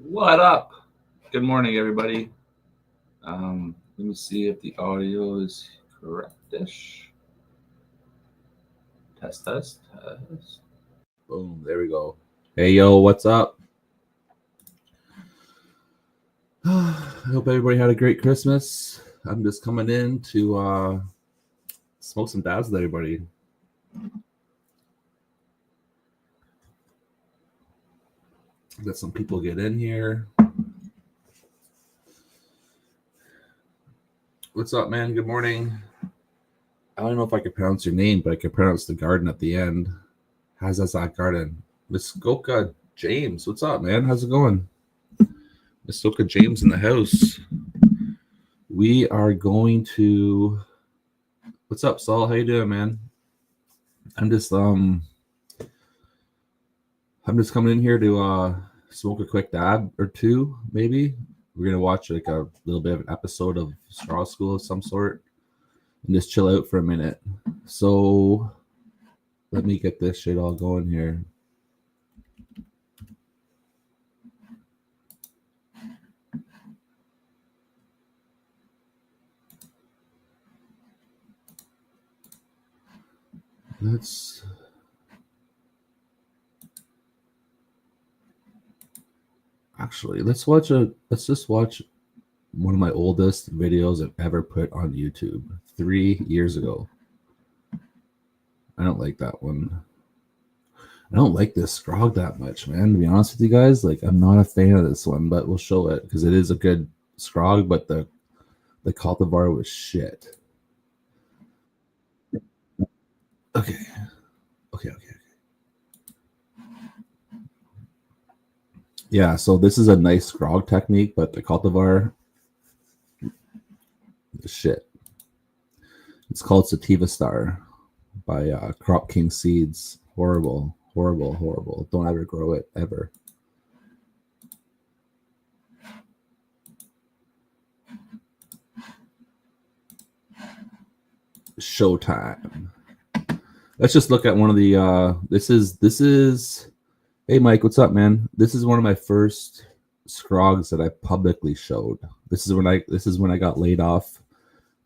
What up? Good morning, everybody. Let me see if the audio is correctish. Test, test, test. Boom, there we go. Hey, yo, what's up? I hope everybody had a great Christmas. I'm just coming in to smoke some dabs with everybody. Let some people get in here. What's up, man? Good morning. I don't know if I can pronounce your name, but I can pronounce the garden at the end. How's that garden? Muskoka James. What's up, man? How's it going? Muskoka James in the house. We are going to. What's up, Saul? How you doing, man? I'm just coming in here to smoke a quick dab or two, maybe. We're gonna watch like a little bit of an episode of Straw School of some sort and just chill out for a minute. So let me get this shit all going here. Let's just watch one of my oldest videos I've ever put on YouTube 3 years ago. I don't like that one. I don't like this scrog that much, man. To be honest with you guys, like I'm not a fan of this one, but we'll show it because it is a good scrog, but the cultivar was shit. Okay. Yeah, so this is a nice scrog technique, but the cultivar is shit. It's called Sativa Star by Crop King Seeds. Horrible. Don't ever grow it, ever. Showtime. Let's just look at one of the this is hey Mike, what's up, man? This is one of my first scrogs that I publicly showed. This is when I got laid off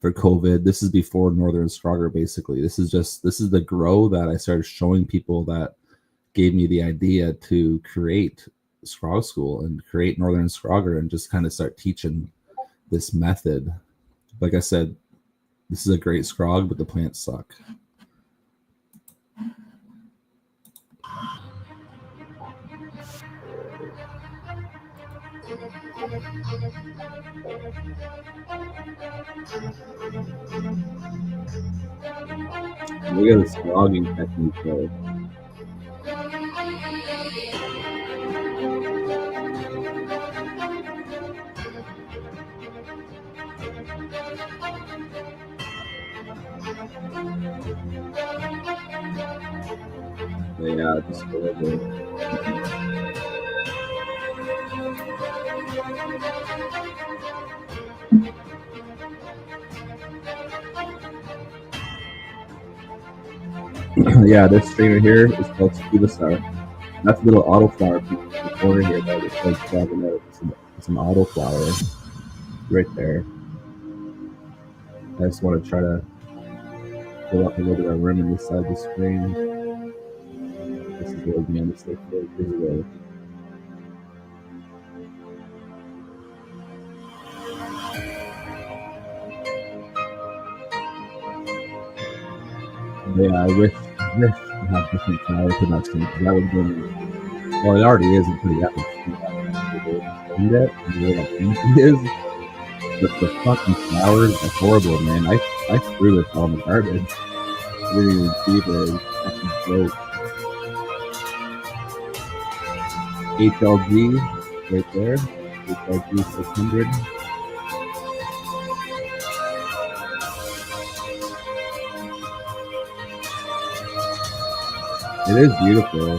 for COVID. This is before Northern Scrogger, basically. This is the grow that I started showing people that gave me the idea to create Scrog School and create Northern Scrogger and just kind of start teaching this method. Like I said, this is a great scrog, but the plants suck. Look at this scrogging technique though. Yeah, just horrible. Yeah, this strainer here is called Sativa Star. That's a little autoflower in the corner here that it's like dropping out. It's an autoflower right there. I just want to try to fill up a little bit of room in this side of the screen. This is where we made a mistake 4 years ago. Yeah, I wish to have different flower production because that would give me. Well, it already is a pretty epic. Eat it, and the way that pink is. But the fucking flowers are horrible, man. I threw this all in the garbage. I didn't even keep it. Fucking joke. HLG right there. HLG 600. It is beautiful.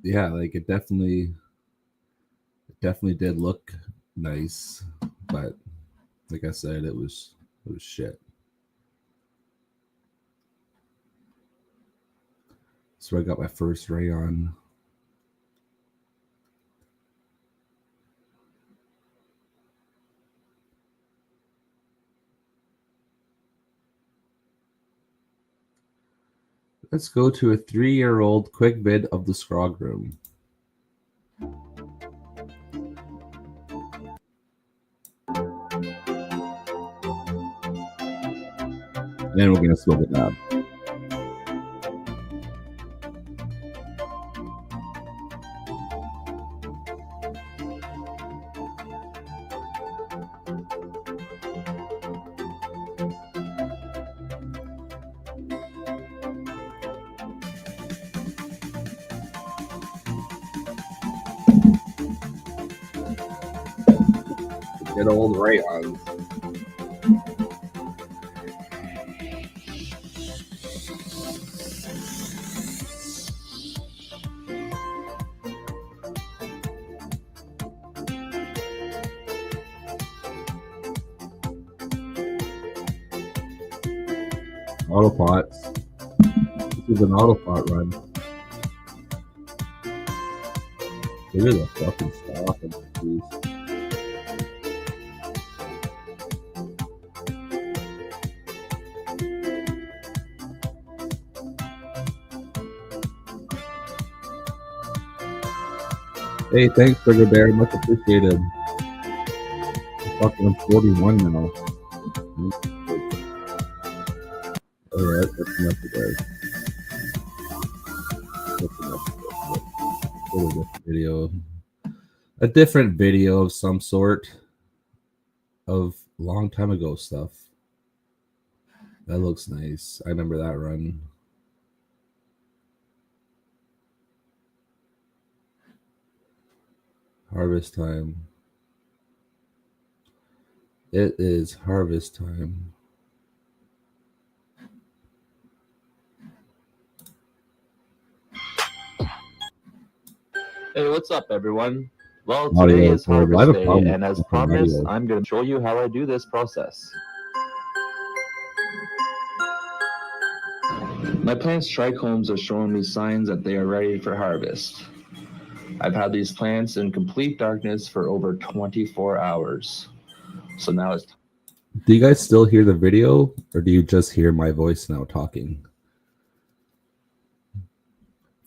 Yeah, like it definitely did look nice, but like I said, it was shit. So I got my first rayon. Let's go to a 3-year-old quick vid of the scrog room. Then we're gonna smoke it up. Good old rayons. Autopots. This is an autopot run. Look at the fucking stuff and these. Hey, thanks, Trigger Bear. Much appreciated. Fucking, I'm 41 now. Alright, that's enough of those. That's enough of those. Video. A different video of some sort of long time ago stuff. That looks nice. I remember that run. Harvest time. It is harvest time. Hey, what's up, everyone? Well, today is harvest day, and as promised, I'm going to show you how I do this process. My plant's trichomes are showing me signs that they are ready for harvest. I've had these plants in complete darkness for over 24 hours. So now it's... Do you guys still hear the video, or do you just hear my voice now talking?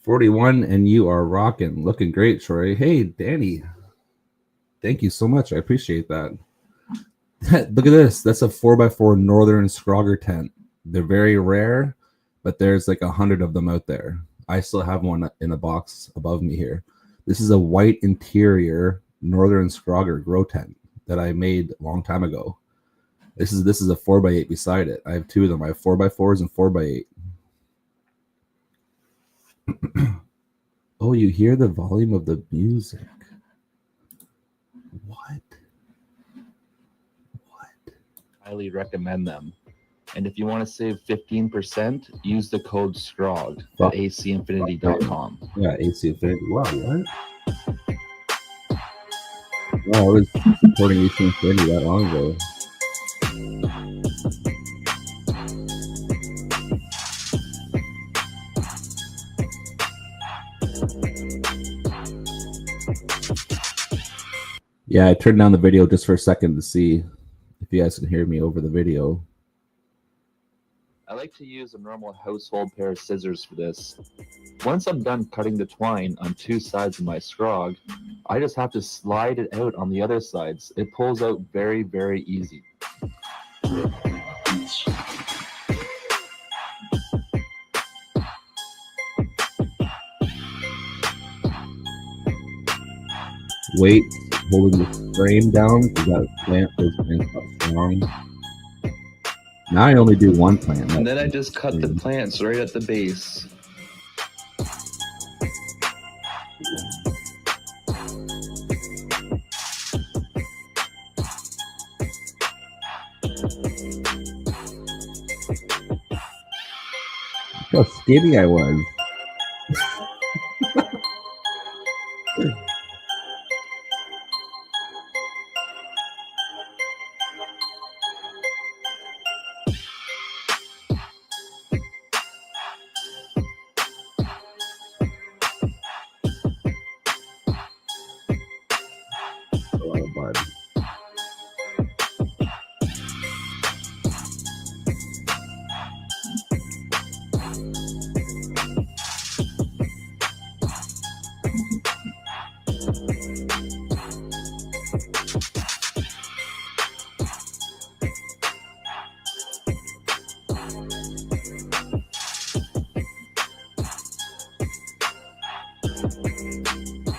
41, and you are rocking. Looking great, Troy. Hey, Danny. Thank you so much. I appreciate that. Look at this. That's a 4x4 Northern Scrogger tent. They're very rare, but there's like 100 of them out there. I still have one in a box above me here. This is a white interior Northern Scrogger grow tent that I made a long time ago. This is a 4x8 beside it. I have two of them. I have 4x4s and 4x8. Oh, you hear the volume of the music. What? Highly recommend them. And if you want to save 15%, use the code SCROG at acinfinity.com. Yeah, AC Infinity. Wow, what? Wow, I was supporting AC Infinity that long ago. Yeah, I turned down the video just for a second to see if you guys can hear me over the video. I like to use a normal household pair of scissors for this. Once I'm done cutting the twine on two sides of my scrog, I just have to slide it out on the other sides. It pulls out very, very easy. Weight holding the frame down because that plant is strong. Now I only do one plant. And then I just cut the plants right at the base. How skinny I was.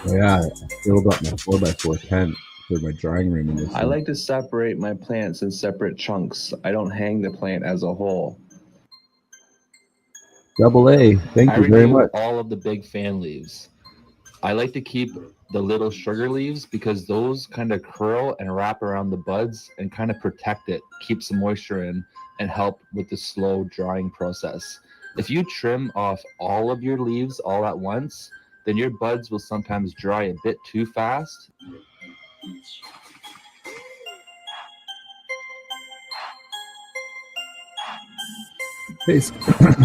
Oh, yeah, I filled up my 4x4 tent for my drying room in this I one. like to separate my plants in separate chunks. I don't hang the plant as a whole. Double A, thank I you very remove much. all of the big fan leaves. I like to keep the little sugar leaves because those kind of curl and wrap around the buds and kind of protect it, keep some moisture in, and help with the slow drying process. If you trim off all of your leaves all at once, then your buds will sometimes dry a bit too fast. Hey,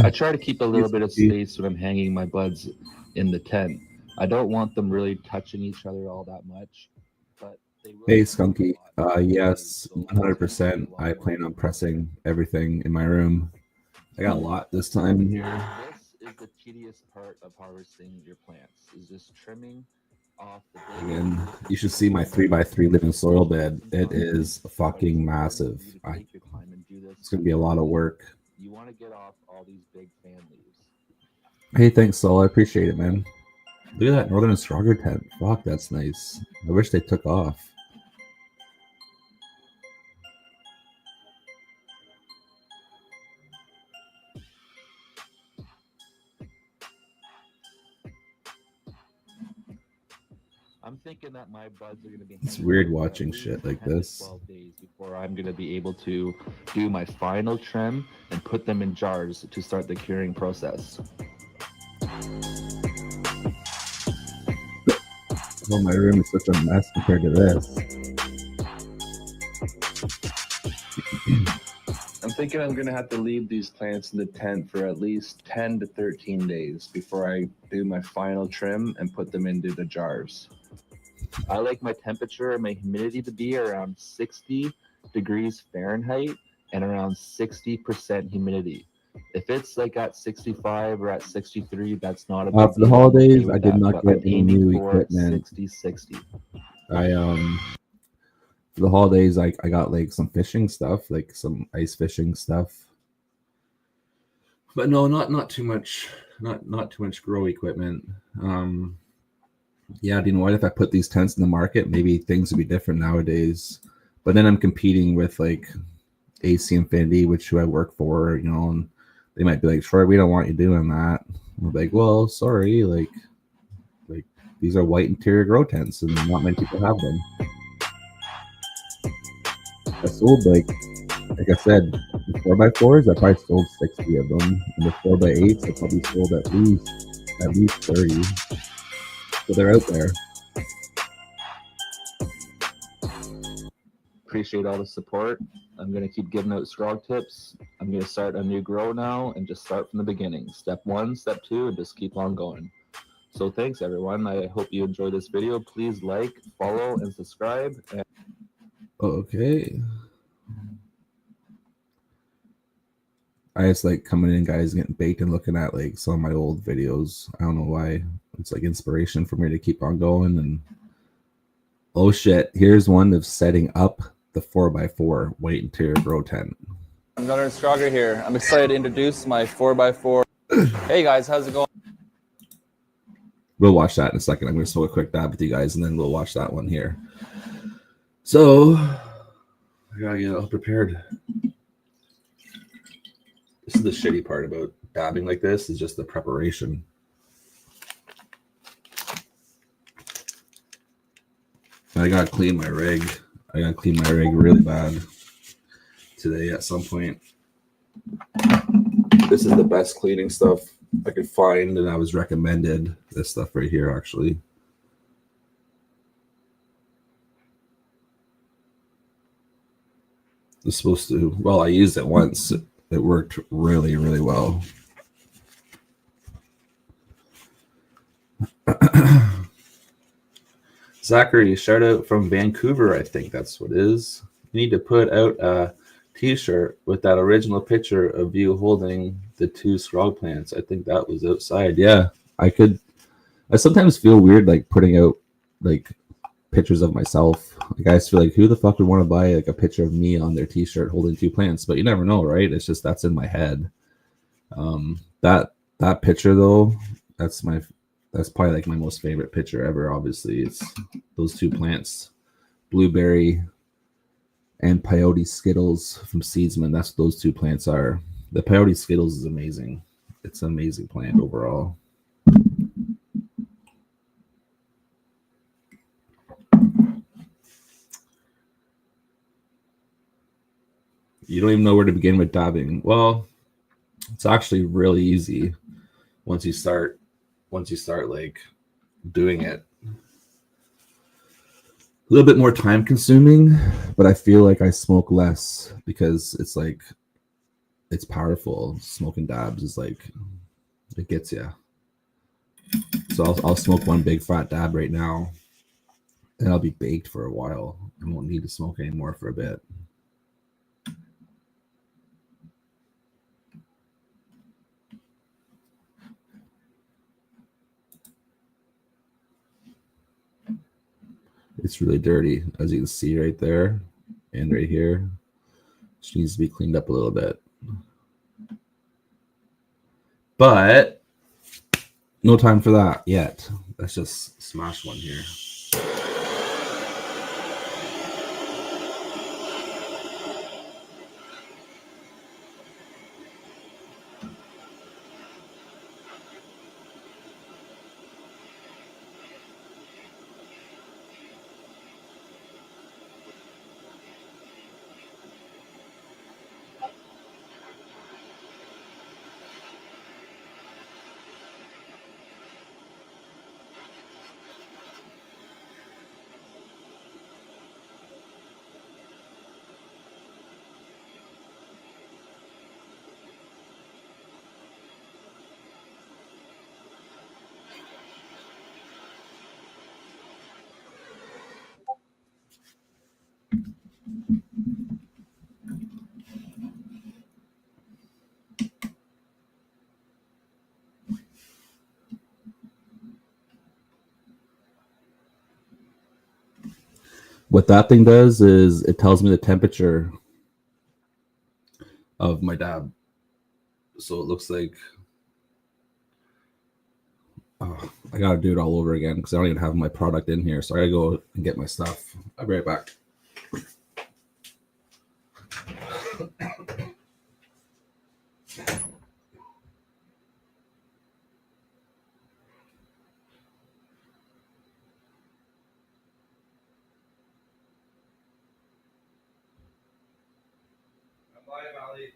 I try to keep a little bit of space when I'm hanging my buds in the tent. I don't want them really touching each other all that much, but they will. Hey, Skunky. Yes, 100%. I plan on pressing everything in my room. I got a lot this time in here. This is the tedious part of harvesting your plants, is just trimming off the big. And you should see my 3x3 living soil bed. It is fucking massive. It's going to be a lot of work. You want to get off all these big fan leaves. Hey, thanks, Sol. I appreciate it, man. Look at that Northern Scrogger tent. Fuck, that's nice. I wish they took off. I'm thinking that my buds are going to be. It's weird watching shit like this. 12 days before I'm going to be able to do my final trim and put them in jars to start the curing process. Oh, my room is such a mess compared to this. I'm thinking I'm going to have to leave these plants in the tent for at least 10 to 13 days before I do my final trim and put them into the jars. I like my temperature and my humidity to be around 60 degrees Fahrenheit and around 60% humidity. If it's like at 65 or at 63, that's not a big for the deal. holidays, Okay I did that, not but get I'm any aiming new for equipment. 60. For the holidays, I got like some fishing stuff, like some ice fishing stuff. But no, not too much, not too much grow equipment. Yeah, do you know what? If I put these tents in the market, maybe things would be different nowadays. But then I'm competing with like AC Infinity, which who I work for, you know, and they might be like, "Troy, we don't want you doing that." I'm like, "Well, sorry, like these are white interior grow tents, and not many people have them." I sold like I said, the 4x4s, I probably sold 60 of them, and the 4x8s, I probably sold at least 30. So they're out there. Appreciate all the support. I'm going to keep giving out scrog tips. I'm going to start a new grow now and just start from the beginning. Step 1, step 2, and just keep on going. So thanks, everyone. I hope you enjoyed this video. Please like, follow, and subscribe. Okay. I just like coming in, guys, getting baked and looking at like some of my old videos. I don't know why. It's like inspiration for me to keep on going. And oh shit, here's one of setting up the 4x4 white interior grow tent. I'm Gunnar Scrogger here. I'm excited to introduce my 4x4. Hey guys, how's it going? We'll watch that in a second. I'm going to still a quick dab with you guys, and then we'll watch that one here. So I gotta get all prepared. This is the shitty part about dabbing like this, is just the preparation. I gotta clean my rig. I gotta clean my rig really bad today at some point. This is the best cleaning stuff I could find, and I was recommended this stuff right here, actually. It's supposed to, well, I used it once. It worked really, really well. Zachary, shout out from Vancouver, I think that's what it is. You need to put out a t-shirt with that original picture of you holding the 2 scrog plants. I think that was outside. Yeah, I could. I sometimes feel weird like putting out like pictures of myself. Like I just feel like, who the fuck would want to buy like a picture of me on their t-shirt holding 2 plants? But you never know, right? It's just that's in my head. That picture though, that's probably like my most favorite picture ever. Obviously, it's those two plants, blueberry and peyote skittles from Seedsman. That's what those two plants are. The peyote skittles is amazing. It's an amazing plant overall. You don't even know where to begin with dabbing. Well, it's actually really easy once you start like doing it. A little bit more time consuming, but I feel like I smoke less because it's like it's powerful. Smoking dabs is like it gets you. So I'll smoke one big fat dab right now, and I'll be baked for a while. I won't need to smoke anymore for a bit. It's really dirty, as you can see right there and right here. Which needs to be cleaned up a little bit. But no time for that yet. Let's just smash one here. What that thing does is it tells me the temperature of my dab. So it looks like I gotta do it all over again because I don't even have my product in here. So I gotta go and get my stuff. I'll be right back. Bye, Valley.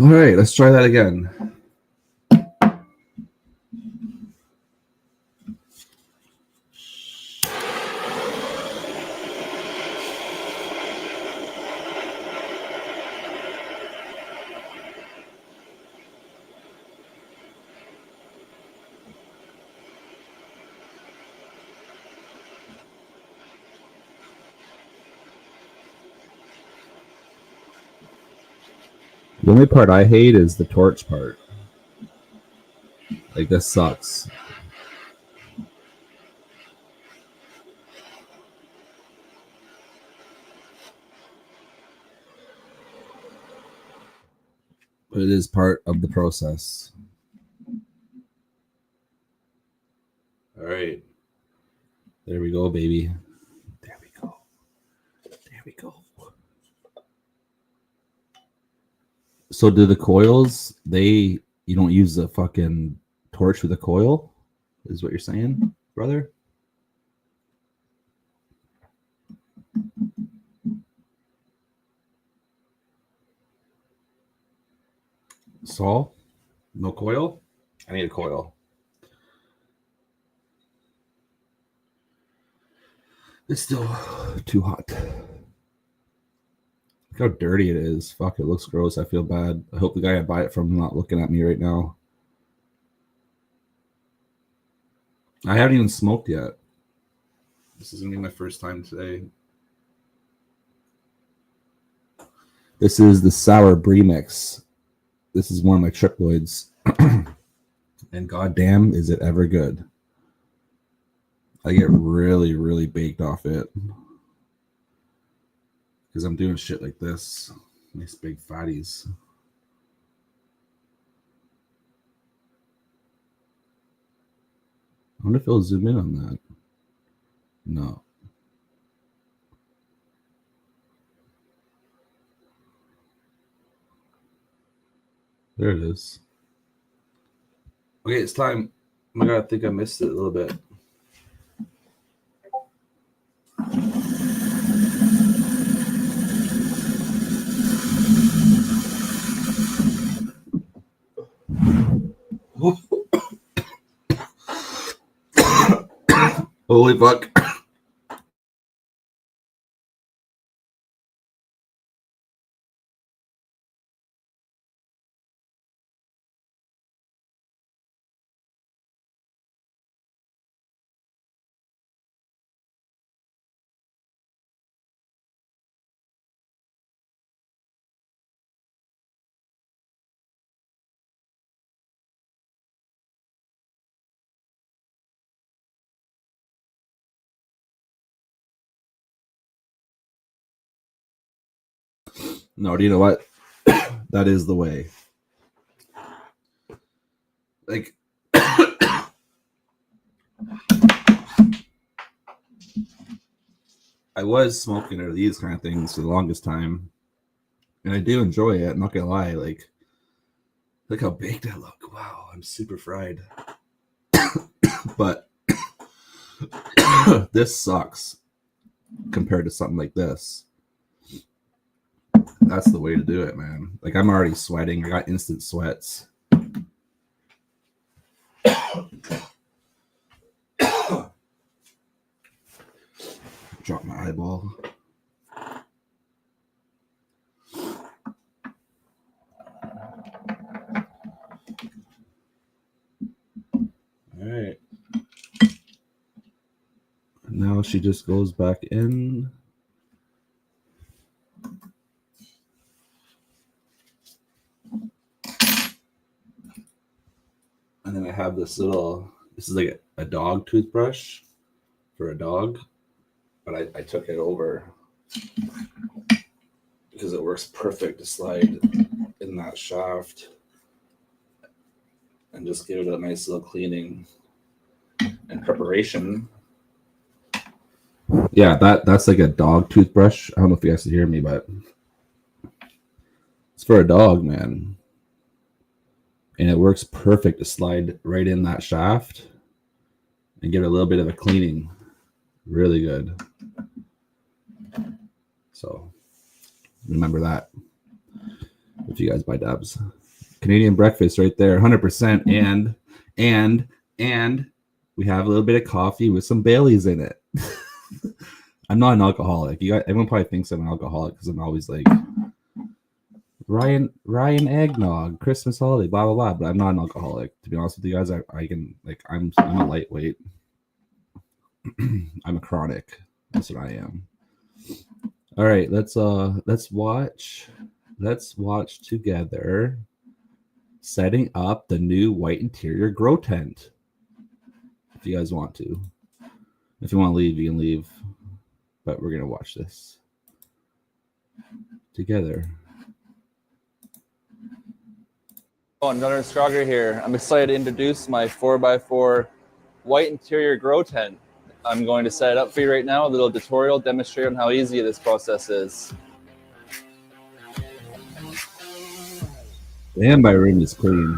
All right, let's try that again. The only part I hate is the torch part. Like, this sucks. But it is part of the process. All right. There we go, baby. There we go. There we go. So do the coils, you don't use the fucking torch with a coil? Is what you're saying, brother? Saul? No coil? I need a coil. It's still too hot. Look how dirty it is. Fuck, it looks gross. I feel bad. I hope the guy I buy it from is not looking at me right now. I haven't even smoked yet. This is gonna be my first time today. This is the sour brie mix. This is one of my triploids. And goddamn, is it ever good. I get really, really baked off it. Because I'm doing shit like this. Nice big fatties. I wonder if it'll zoom in on that. No. There it is. Okay, it's time. Oh my god, I think I missed it a little bit. Holy fuck. No, do you know what? That is the way. Like, I was smoking or these kind of things for the longest time, and I do enjoy it. I'm not gonna lie. Like, look how baked I look. Wow, I'm super fried. But this sucks compared to something like this. That's the way to do it, man. Like, I'm already sweating. I got instant sweats. Drop my eyeball. All right. Now she just goes back in. And then I have this little, this is like a dog toothbrush for a dog. But I took it over because it works perfect to slide in that shaft and just give it a nice little cleaning and preparation. Yeah, that's like a dog toothbrush. I don't know if you guys can hear me, but it's for a dog, man. And it works perfect to slide right in that shaft and give it a little bit of a cleaning. Really good. So remember that if you guys buy dabs. Canadian breakfast right there, 100%. And we have a little bit of coffee with some Baileys in it. I'm not an alcoholic. Everyone probably thinks I'm an alcoholic because I'm always like Ryan eggnog, Christmas holiday, blah blah blah. But I'm not an alcoholic. To be honest with you guys, I can like I'm a lightweight. I'm a chronic. That's what I am. All right, let's watch together setting up the new white interior grow tent. If you guys want to. If you want to leave, you can leave. But we're gonna watch this together. Oh, another Scrogger here. I'm excited to introduce my 4x4 white interior grow tent. I'm going to set it up for you right now, a little tutorial demonstrating how easy this process is. Damn, my room is clean.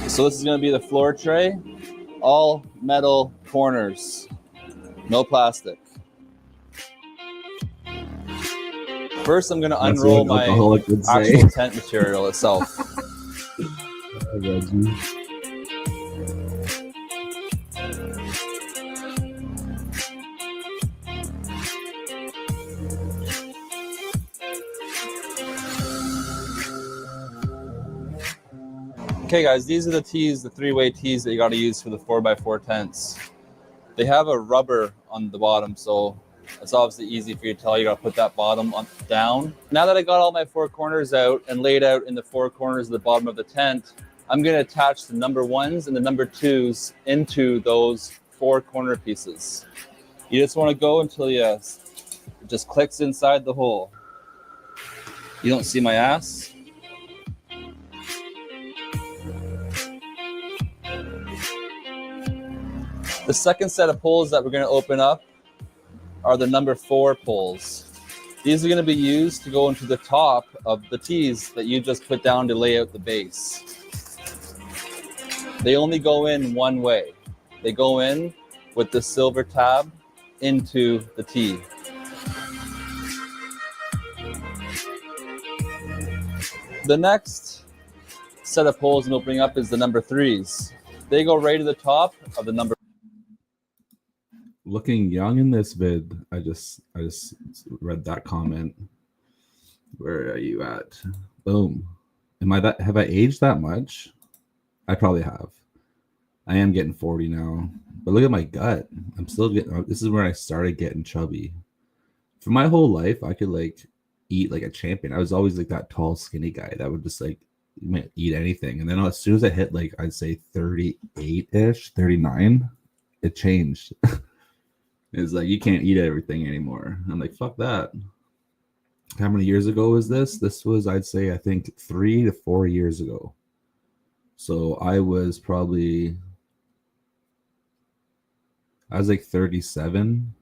So this is going to be the floor tray, all metal corners, no plastic. First, I'm going to unroll my actual tent material itself. I got you. Okay guys, these are the tees, the three-way tees that you got to use for the 4x4 tents. They have a rubber on the bottom, so it's obviously easy for you to tell. You gotta put that bottom down. Now that I got all my 4 corners out and laid out in the 4 corners of the bottom of the tent, I'm gonna attach the number 1s and the number 2s into those 4 corner pieces. You just wanna go until it just clicks inside the hole. You don't see my ass? The second set of poles that we're gonna open up are the number 4 poles. These are going to be used to go into the top of the tees that you just put down to lay out the base. They only go in one way. They go in with the silver tab into the tee. The next set of poles I'm opening up is the number 3s. They go right to the top of the number. Looking young in this vid. I just read that comment. Where are you at? Boom. Have I aged that much? I probably have. I am getting 40 now. But look at my gut. I'm still getting, this is where I started getting chubby. For my whole life, I could like eat like a champion. I was always like that tall, skinny guy that would just like eat anything. And then as soon as I hit like, I'd say 38-ish, 39, it changed. It's like, you can't eat everything anymore. I'm like, fuck that. How many years ago was this? This was, I'd say, I think 3 to 4 years ago. So I was like 37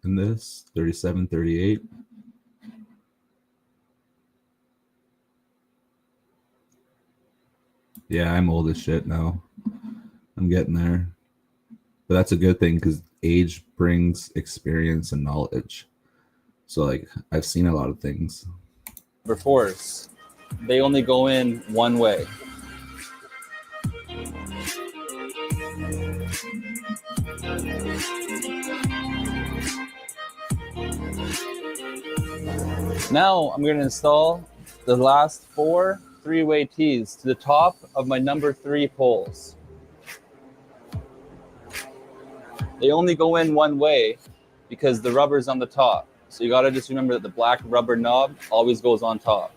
in this, 37, 38. Yeah, I'm old as shit now. I'm getting there. But that's a good thing because age brings experience and knowledge. So like I've seen a lot of things. Number 4s, they only go in one way. Now I'm going to install the last 4 3-way tees to the top of my number 3 poles. They only go in one way because the rubber's on the top. So you gotta just remember that the black rubber knob always goes on top.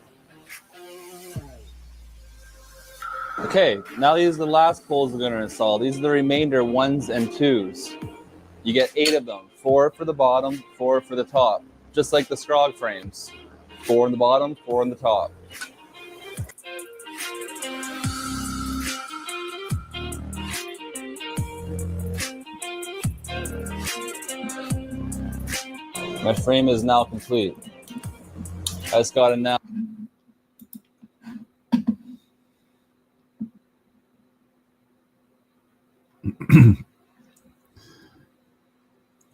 Okay, now these are the last poles we're gonna install. These are the remainder 1s and 2s. You get 8 of them, 4 for the bottom, 4 for the top. Just like the scrog frames. 4 on the bottom, 4 on the top. My frame is now complete. I just got it now. Do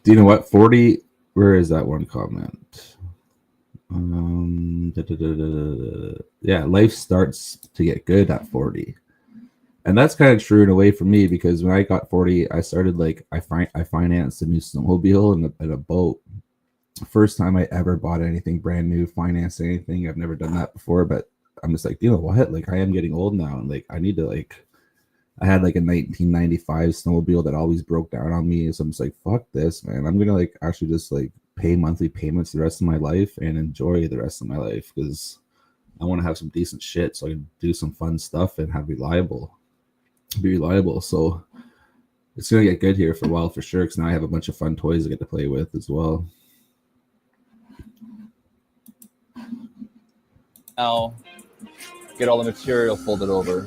you know what? 40. Where is that one comment? Yeah, life starts to get good at 40. And that's kind of true in a way for me because when I got 40, I started like, I financed a new snowmobile and a boat. First time I ever bought anything brand new, financed anything. I've never done that before, but I'm just like, you know what? Like, I am getting old now, and like, I need to like. I had like a 1995 snowmobile that always broke down on me, so I'm just like, fuck this, man. I'm gonna like actually just like pay monthly payments the rest of my life and enjoy the rest of my life because I want to have some decent shit, so I can do some fun stuff and be reliable. So it's gonna get good here for a while for sure. Because now I have a bunch of fun toys to get to play with as well. Now, get all the material folded over.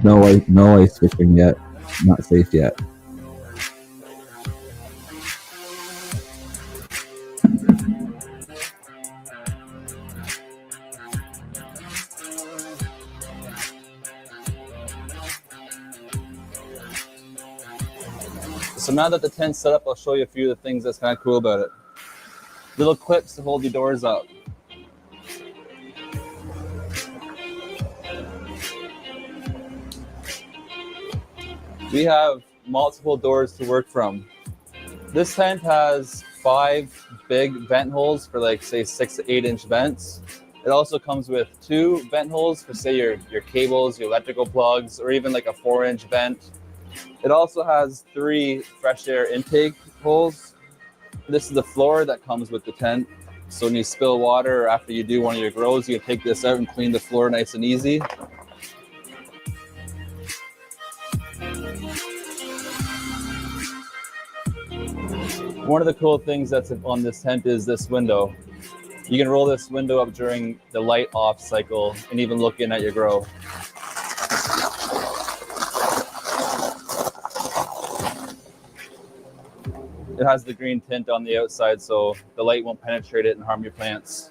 No ice fishing yet. Not safe yet. So now that the tent's set up, I'll show you a few of the things that's kind of cool about it. Little clips to hold your doors up. We have multiple doors to work from. This tent has 5 big vent holes for like say 6 to 8 inch vents. It also comes with 2 vent holes for, say, your cables, your electrical plugs, or even like a 4-inch vent. It also has 3 fresh air intake holes. This is the floor that comes with the tent. So when you spill water or after you do one of your grows, you can take this out and clean the floor nice and easy. One of the cool things that's on this tent is this window. You can roll this window up during the light off cycle and even look in at your grow. It has the green tint on the outside, so the light won't penetrate it and harm your plants.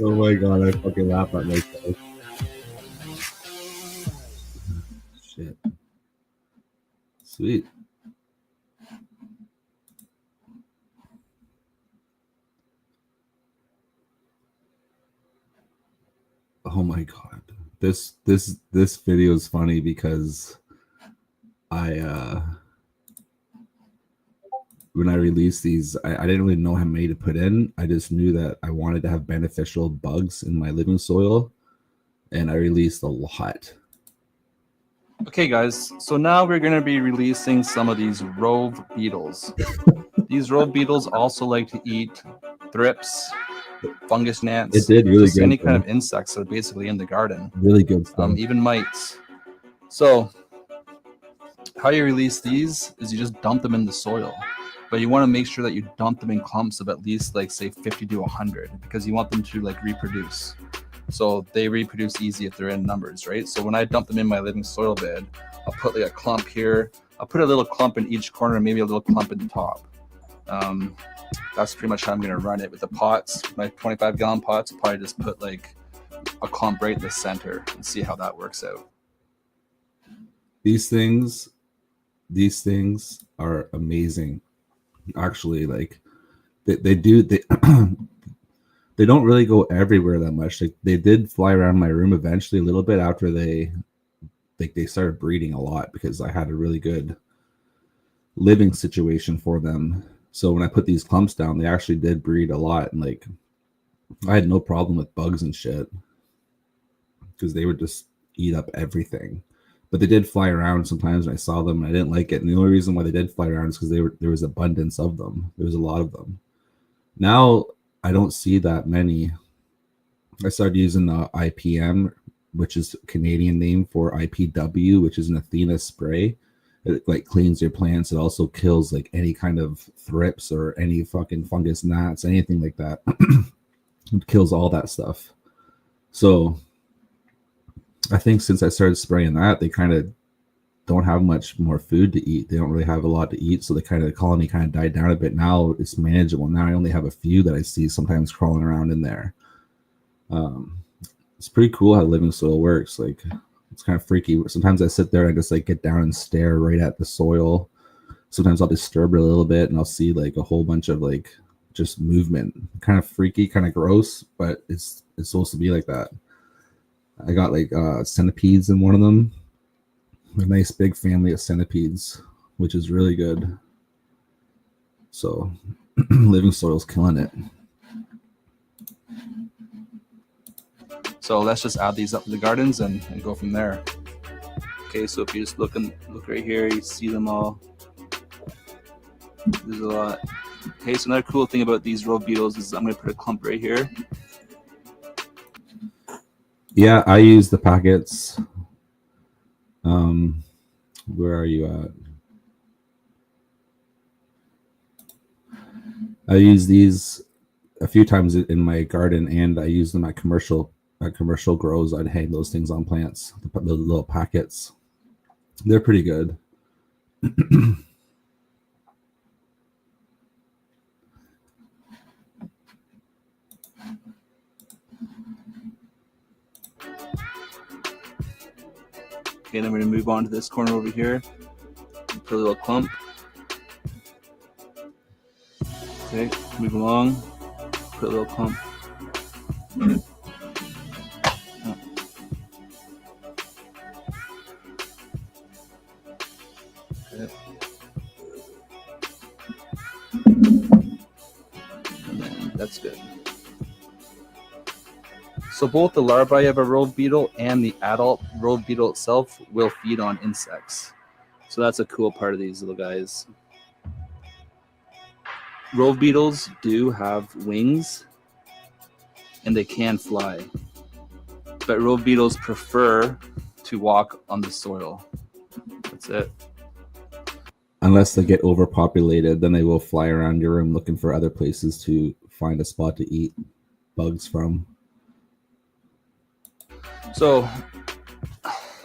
Oh my god, I fucking laugh at myself. Shit. Sweet. Oh my god. This video is funny because when I released these, I didn't really know how many to put in. I just knew that I wanted to have beneficial bugs in my living soil, and I released a lot. Okay, guys, so now we're going to be releasing some of these rove beetles. These rove beetles also like to eat thrips, fungus gnats, It did really just good. any kind of insects that are basically in the garden, Really good stuff. even mites. So how you release these is you just dump them in the soil, but you want to make sure that you dump them in clumps of at least like say 50 to 100 because you want them to like reproduce. So they reproduce easy if they're in numbers, right? So when I dump them in my living soil bed, I'll put like a clump here. I'll put a little clump in each corner, maybe a little clump in the top. That's pretty much how I'm going to run it with the pots. My 25-gallon pots, I'll probably just put like a clump right in the center and see how that works out. These things are amazing. Actually, like they they don't really go everywhere that much. Like they did fly around my room eventually a little bit after they started breeding a lot because I had a really good living situation for them. So when I put these clumps down, they actually did breed a lot, and like I had no problem with bugs and shit because they would just eat up everything. But they did fly around sometimes when I saw them, and I didn't like it. And the only reason why they did fly around is because there was abundance of them. There was a lot of them. Now I don't see that many. I started using the IPM, which is a Canadian name for IPW, which is an Athena spray. It like cleans your plants. It also kills like any kind of thrips or any fucking fungus gnats, anything like that. It kills all that stuff. So I think since I started spraying that, they kind of don't have much more food to eat. They don't really have a lot to eat, so the colony kind of died down a bit. Now it's manageable. Now I only have a few that I see sometimes crawling around in there. It's pretty cool how living soil works. Like it's kind of freaky. Sometimes I sit there and I just like get down and stare right at the soil. Sometimes I'll disturb it a little bit and I'll see like a whole bunch of like just movement. Kind of freaky, kind of gross, but it's supposed to be like that. I got like centipedes in one of them. A nice big family of centipedes, which is really good. So living soil's killing it. So let's just add these up to the gardens and go from there. Okay, so if you just look right here, you see them all. There's a lot. Okay, so another cool thing about these rove beetles is I'm going to put a clump right here. Yeah, I use the packets. Where are you at? I use these a few times in my garden, and I use them at commercial grows. I'd hang those things on plants, the little packets. They're pretty good. Okay, then we're going to move on to this corner over here. Put a little clump. Okay, move along. Put a little clump. Okay. And then that's good. So both the larvae of a rove beetle and the adult rove beetle itself will feed on insects. So that's a cool part of these little guys. Rove beetles do have wings and they can fly, but rove beetles prefer to walk on the soil. That's it. Unless they get overpopulated, then they will fly around your room looking for other places to find a spot to eat bugs from. So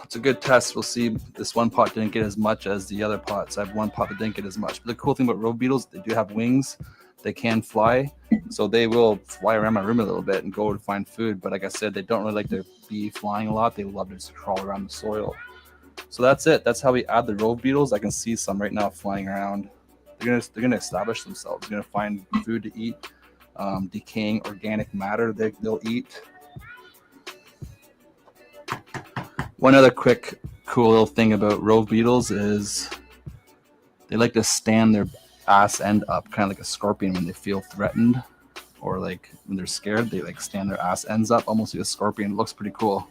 it's a good test. We'll see. This one pot didn't get as much as the other pots. I have one pot that didn't get as much. But the cool thing about rove beetles, they do have wings. They can fly. So they will fly around my room a little bit and go to find food. But like I said, they don't really like to be flying a lot. They love to just crawl around the soil. So that's it. That's how we add the rove beetles. I can see some right now flying around. They're gonna establish themselves. They're gonna find food to eat, decaying organic matter they'll eat. One other quick, cool little thing about rove beetles is they like to stand their ass end up, kind of like a scorpion when they feel threatened, or like when they're scared. They like stand their ass ends up, almost like a scorpion. It looks pretty cool.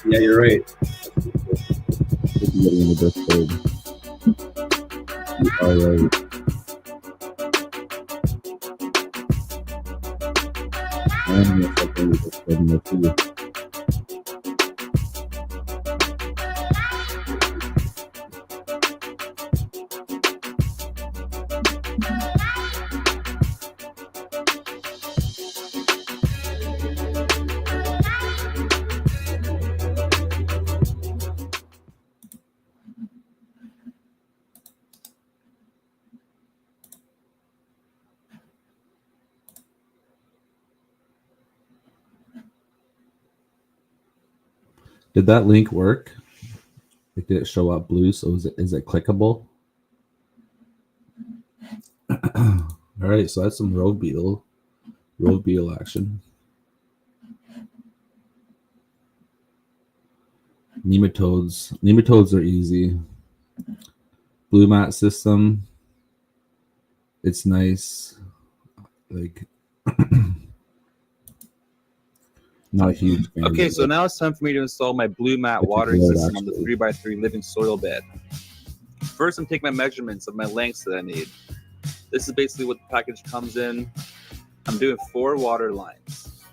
Yeah, you're right. This is getting into Discord. You are right. I'm gonna fuck with Discord more too. Did that link work? Like, did it show up blue? So is it clickable? All right, so that's some rove beetle action. Nematodes are easy. Blue mat system. It's nice. Like not a huge fan. Okay, so now it's time for me to install my blue mat It's watering good, system on the actually. 3x3 living soil bed. First, I'm taking my measurements of my lengths that I need. This is basically what the package comes in. I'm doing 4 water lines.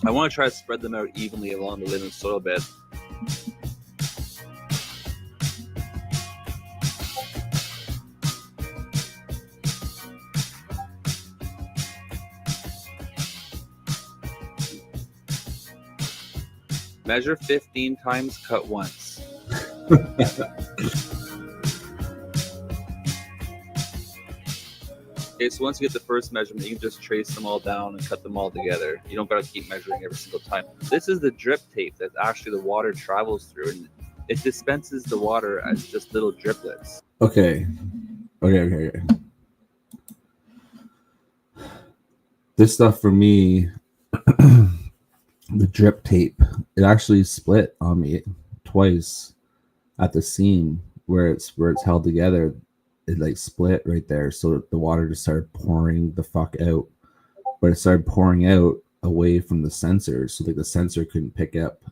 I want to try to spread them out evenly along the living soil bed. Measure 15 times, cut once. Okay, so once you get the first measurement, you can just trace them all down and cut them all together. You don't gotta keep measuring every single time. This is the drip tape that actually the water travels through, and it dispenses the water as just little driplets. Okay. This stuff for me, the drip tape, it actually split on me twice at the seam where it's held together. It like split right there, so the water just started pouring the fuck out, but it started pouring out away from the sensor, so like the sensor couldn't pick up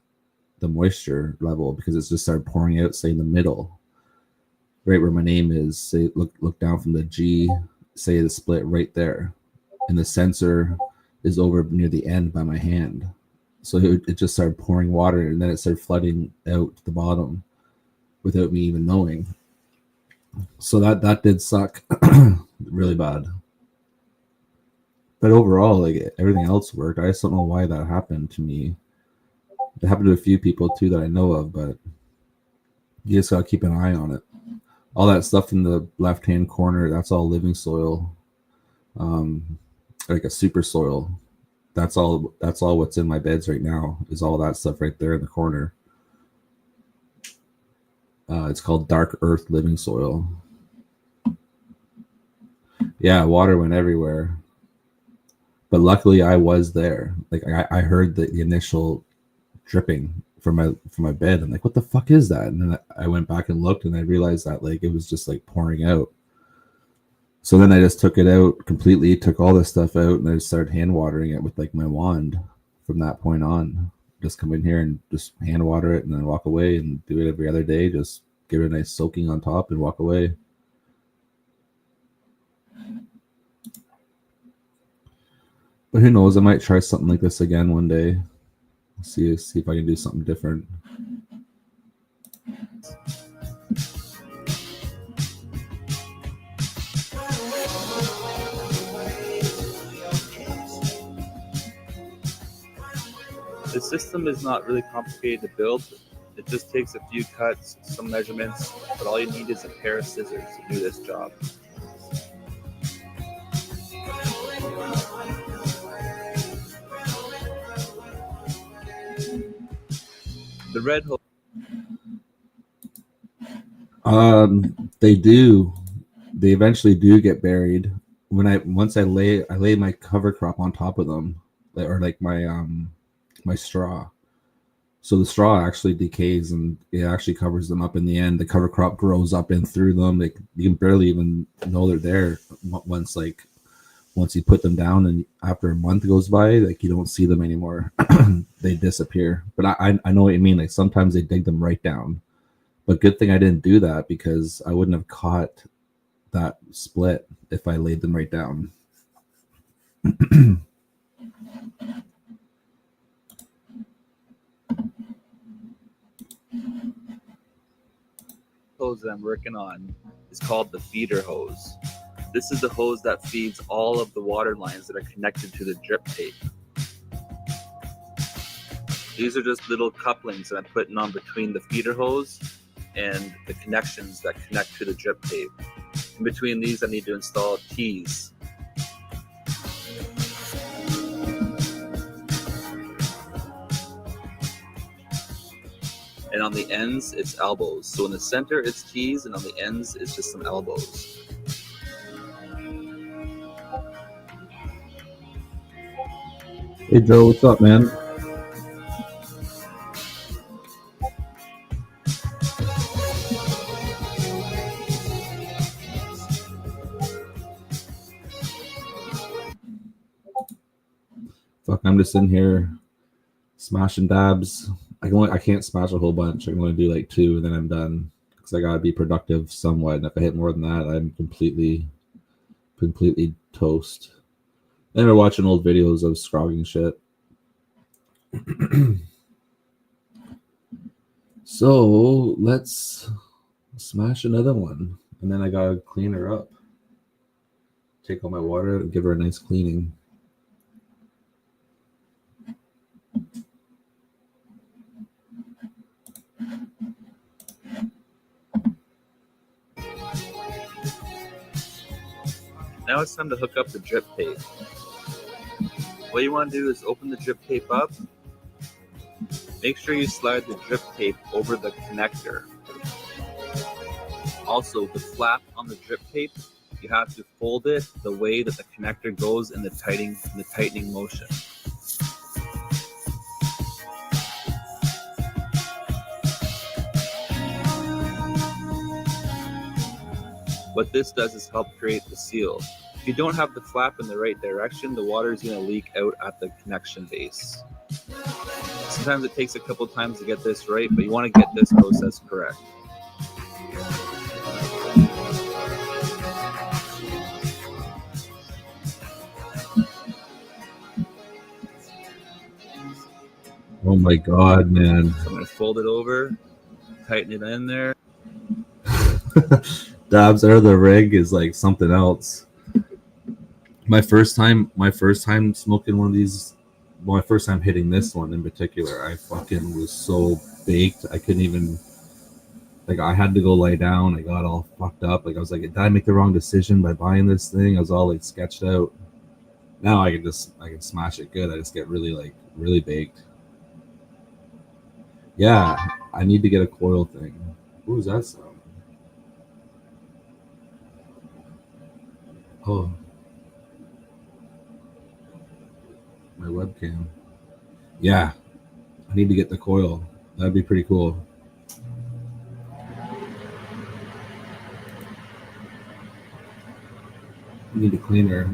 the moisture level because it just started pouring out, say in the middle, right where my name is. Say look down from the G, say the split right there, and the sensor is over near the end by my hand. So it just started pouring water, and then it started flooding out the bottom without me even knowing. So that did suck really bad. But overall, like everything else worked. I just don't know why that happened to me. It happened to a few people too that I know of, but you just gotta keep an eye on it. All that stuff in the left-hand corner, that's all living soil. like a super soil. That's all what's in my beds right now, is all that stuff right there in the corner. It's called dark earth living soil. Yeah, water went everywhere. But luckily I was there. Like I heard the initial dripping from my bed. I'm like, what the fuck is that? And then I went back and looked, and I realized that like it was just like pouring out. So then I just took it out completely, took all this stuff out, and I just started hand watering it with like my wand from that point on. Just come in here and just hand water it and then walk away, and do it every other day. Just give it a nice soaking on top and walk away. But who knows? I might try something like this again one day. See if I can do something different. The system is not really complicated to build. It just takes a few cuts, some measurements, but all you need is a pair of scissors to do this job. The red hole. They do. They eventually do get buried. Once I lay my cover crop on top of them, or like my straw. So the straw actually decays and it actually covers them up in the end. The cover crop grows up in through them. You can barely even know they're there once you put them down, and after a month goes by, like you don't see them anymore. They disappear. But I know what you mean. Like sometimes they dig them right down. But good thing I didn't do that, because I wouldn't have caught that split if I laid them right down. Hose that I'm working on is called the feeder hose. This is the hose that feeds all of the water lines that are connected to the drip tape. These are just little couplings that I'm putting on between the feeder hose and the connections that connect to the drip tape. In between these, I need to install T's. And on the ends, it's elbows. So in the center, it's T's, and on the ends, it's just some elbows. Hey Joe, what's up, man? Fuck, I'm just in here smashing dabs. I can't smash a whole bunch. I can only do like 2, and then I'm done, because I gotta be productive somewhat. And if I hit more than that, I'm completely toast. Then we're watching old videos of scrogging shit. So let's smash another one, and then I gotta clean her up. Take all my water and give her a nice cleaning. Now it's time to hook up the drip tape. What you want to do is open the drip tape up. Make sure you slide the drip tape over the connector. Also, the flap on the drip tape, you have to fold it the way that the connector goes in the tightening motion. What this does is help create the seal. If you don't have the flap in the right direction, the water is going to leak out at the connection base. Sometimes it takes a couple times to get this right, but you want to get this process correct. Oh my god, man. So I'm going to fold it over, tighten it in there. Dabs out of the rig is like something else. My first time smoking one of these, well, my first time hitting this one in particular, I fucking was so baked. I couldn't even Like I had to go lay down. I got all fucked up. Like I was like, did I make the wrong decision by buying this thing? I was all like sketched out. Now I can smash it good. I just get really baked. Yeah, I need to get a coil thing. Who's that sound? Oh, my webcam. Yeah, I need to get the coil. That'd be pretty cool. I need to clean her.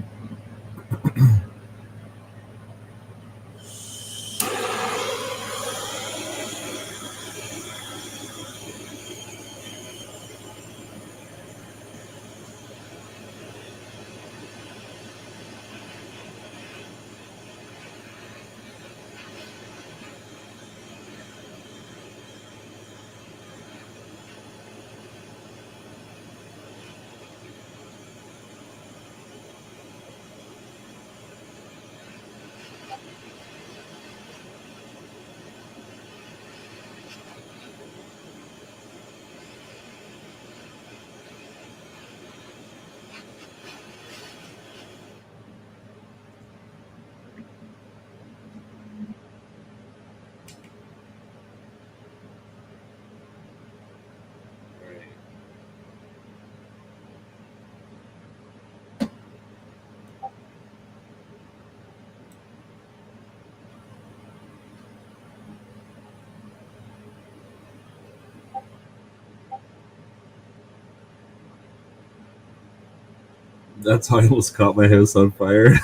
That's how I almost caught my house on fire.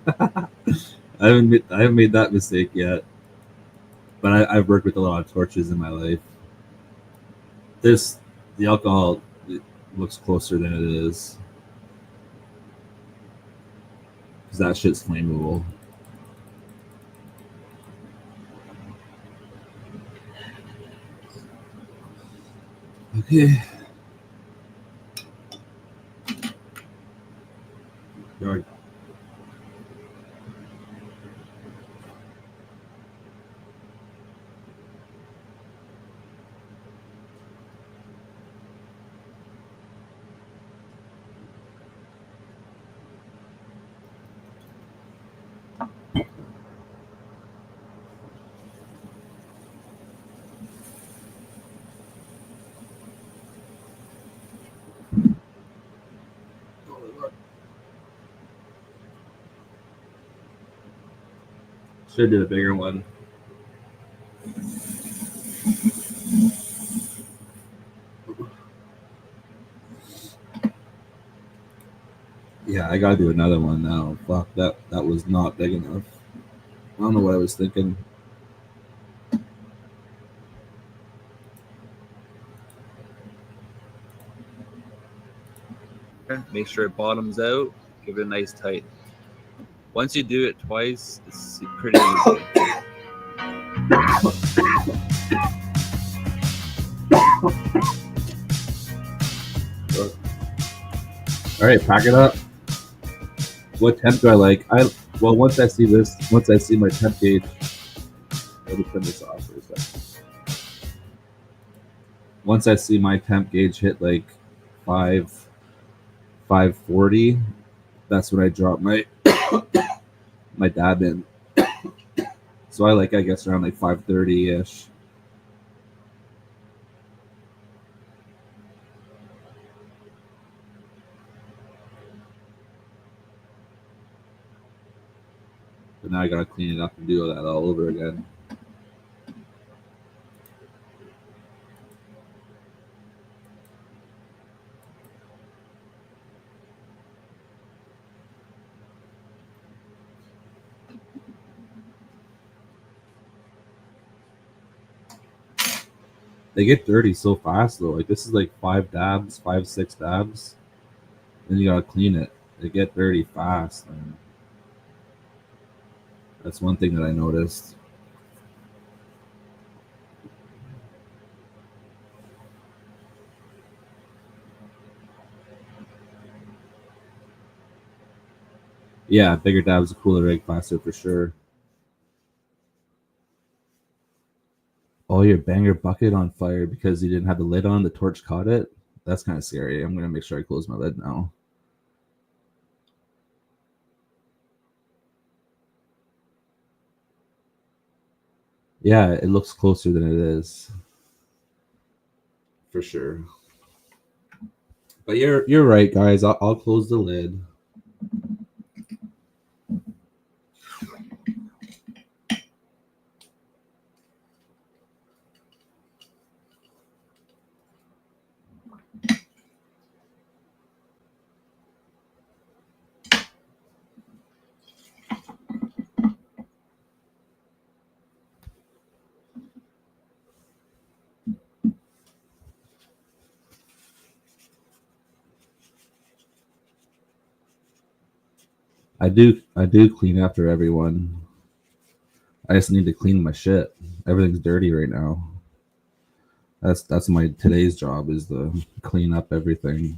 I haven't made that mistake yet, but I've worked with a lot of torches in my life. The alcohol it looks closer than it is because that shit's flammable. Okay. Yard. Should have did a bigger one. Yeah, I gotta do another one now. Fuck, that was not big enough. I don't know what I was thinking. Make sure it bottoms out. Give it a nice tight. Once you do it twice, it's pretty easy. All right, pack it up. What temp do I like? Once I see my temp gauge, let me turn this off for a second. Once I see my temp gauge hit like 540, that's when I drop my my dab in. So I guess around like 530-ish. But now I gotta clean it up and do that all over again. They get dirty so fast though. Like this is like 6 dabs. Then you gotta clean it. They get dirty fast, man. That's one thing that I noticed. Yeah, bigger dabs, a cooler rig faster for sure. Oh, your banger bucket on fire because you didn't have the lid on, the torch caught it. That's kind of scary. I'm gonna make sure I close my lid now. Yeah, it looks closer than it is. For sure. But you're right, guys. I'll close the lid. I do clean after everyone. I just need to clean my shit. Everything's dirty right now. That's my today's job is to clean up everything.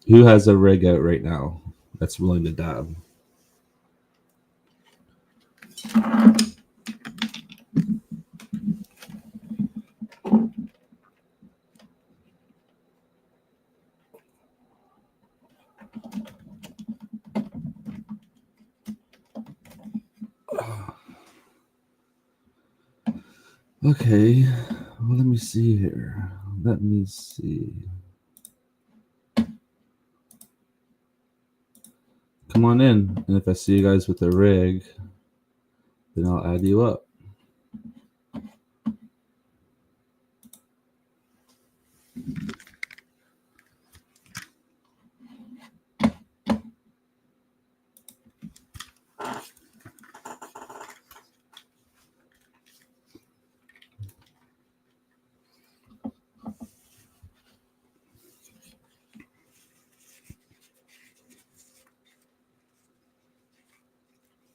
Who has a rig out right now that's willing to dab? Okay, well, let me see here. Let me see. Come on in, and if I see you guys with a rig, then I'll add you up.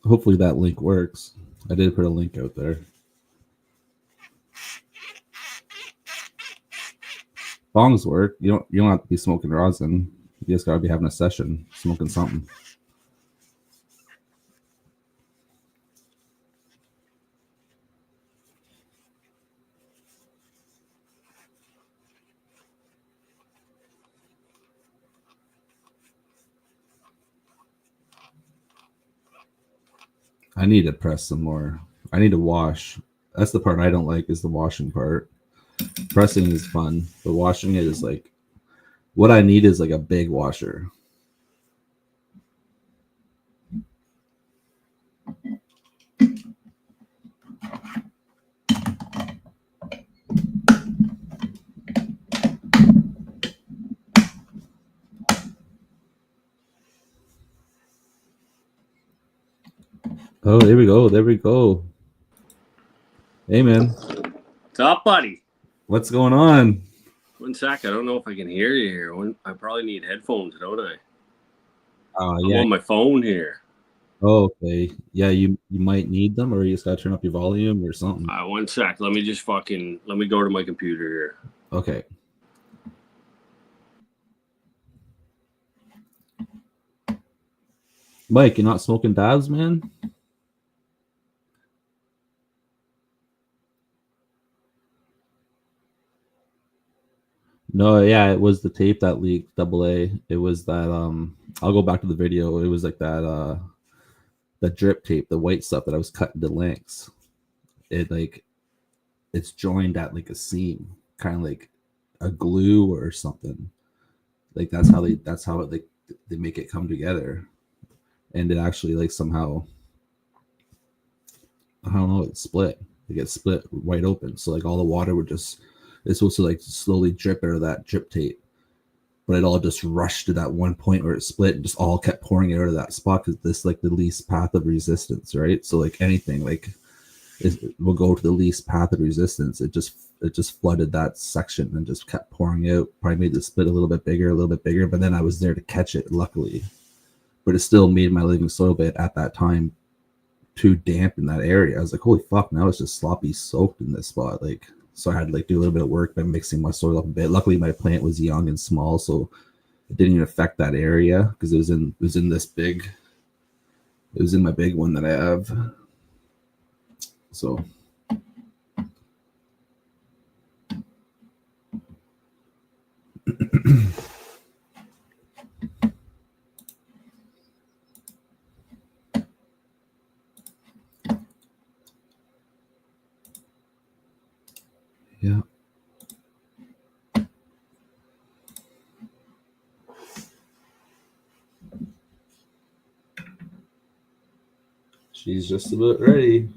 Hopefully that link works. I did put a link out there. Bongs work. You don't have to be smoking rosin. You just gotta be having a session, smoking something. I need to press some more. I need to wash. That's the part I don't like is the washing part. Pressing is fun, but washing it is like what I need is like a big washer. Oh, there we go. There we go. Hey, man. What's up, buddy? What's going on? One sec. I don't know if I can hear you here. I probably need headphones, don't I? I'm Yeah. on my phone here. Oh, okay. Yeah, you might need them, or you just gotta turn up your volume or something. One sec. Let me go to my computer here. Okay. Mike, you're not smoking dabs, man? No, yeah, it was the tape that leaked, AA. It was that I'll go back to the video. It was like that the drip tape, the white stuff that I was cutting to lengths. It's joined at like a seam, kind of like a glue or something. Like that's how they make it come together. And it actually like somehow, I don't know, it split. It gets split wide open. So like all the water would just, it's supposed to like slowly drip out of that drip tape, but it all just rushed to that one point where it split and just all kept pouring out of that spot because this like the least path of resistance, right? So like anything, like will go to the least path of resistance. It just flooded that section and just kept pouring out. Probably made the split a little bit bigger, but then I was there to catch it, luckily. But it still made my living soil bed at that time too damp in that area. I was like, holy fuck, now it's just sloppy soaked in this spot. Like, so I had to like do a little bit of work by mixing my soil up a bit. Luckily my plant was young and small, so it didn't even affect that area because it was in this big, it was in my big one that I have. So yeah. She's just about ready.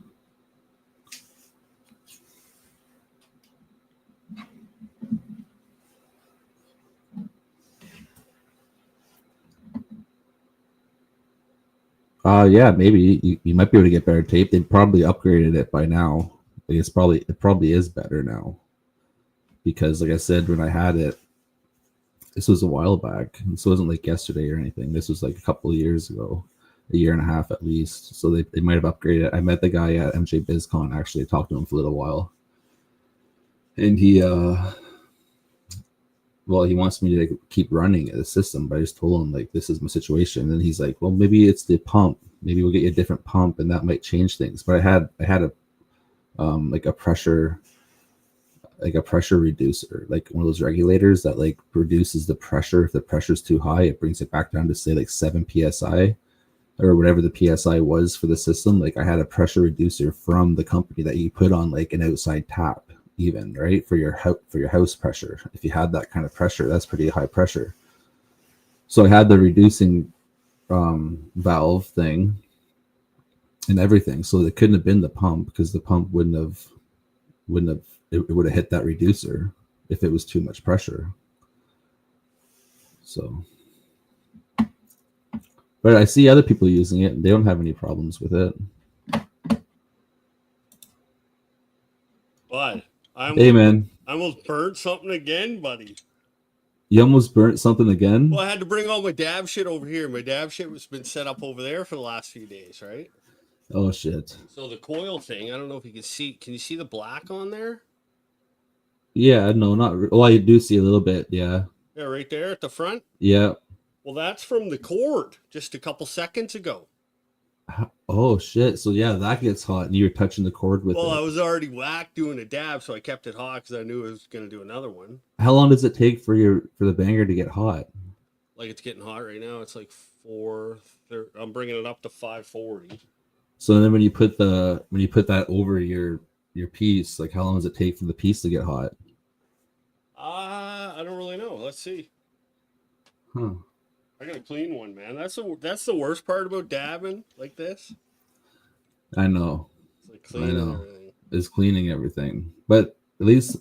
Yeah, maybe you might be able to get better tape. They probably upgraded it by now. Like it probably is better now. Because like I said, when I had it, this was a while back. This wasn't like yesterday or anything. This was like a couple of years ago, a year and a half at least. So they might have upgraded it. I met the guy at MJ BizCon actually. I talked to him for a little while. And he wants me to like, keep running the system, but I just told him like this is my situation. And then he's like, well, maybe it's the pump. Maybe we'll get you a different pump, and that might change things. But I had a like a pressure reducer, like one of those regulators that like reduces the pressure. If the pressure is too high, it brings it back down to say like 7 psi or whatever the psi was for the system. Like I had a pressure reducer from the company that you put on like an outside tap, even right for your house pressure. If you had that kind of pressure, that's pretty high pressure. So I had the reducing valve thing and everything. So it couldn't have been the pump because the pump wouldn't have it would have hit that reducer if it was too much pressure. So, but I see other people using it and they don't have any problems with it. What? Hey man, I almost burnt something again, buddy. You almost burnt something again? Well, I had to bring all my dab shit over here. My dab shit was been set up over there for the last few days, right? Oh shit. So the coil thing, I don't know if you can see. Can you see the black on there? Yeah, no, not. Well, I do see a little bit. Yeah. Yeah, right there at the front. Yeah. Well, that's from the cord just a couple seconds ago. Oh shit! So yeah, that gets hot, and you're touching the cord with Well, it. I was already whacked doing a dab, so I kept it hot because I knew I was going to do another one. How long does it take for the banger to get hot? Like it's getting hot right now. It's like 4:30. I'm bringing it up to 5:40. So then when you put that over your piece, like how long does it take for the piece to get hot? I don't really know. Let's see. Huh. I got a clean one, man. That's the worst part about dabbing like this. I know. It's like cleaning everything. It's cleaning everything, but at least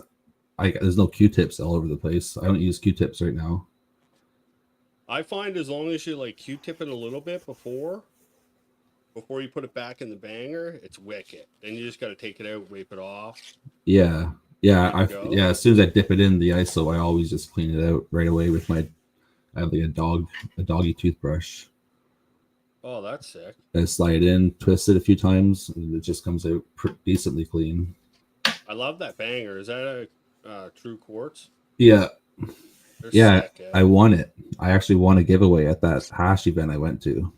there's no Q-tips all over the place. I don't use Q-tips right now. I find as long as you like Q-tip it a little bit before you put it back in the banger, it's wicked. Then you just got to take it out, wipe it off. Yeah. As soon as I dip it in the ISO, I always just clean it out right away with I have like a doggy toothbrush. Oh, that's sick. I slide in, twist it a few times, and it just comes out decently clean. I love that banger. Is that a true quartz? Yeah. They're sick, I won it. I actually won a giveaway at that hash event I went to.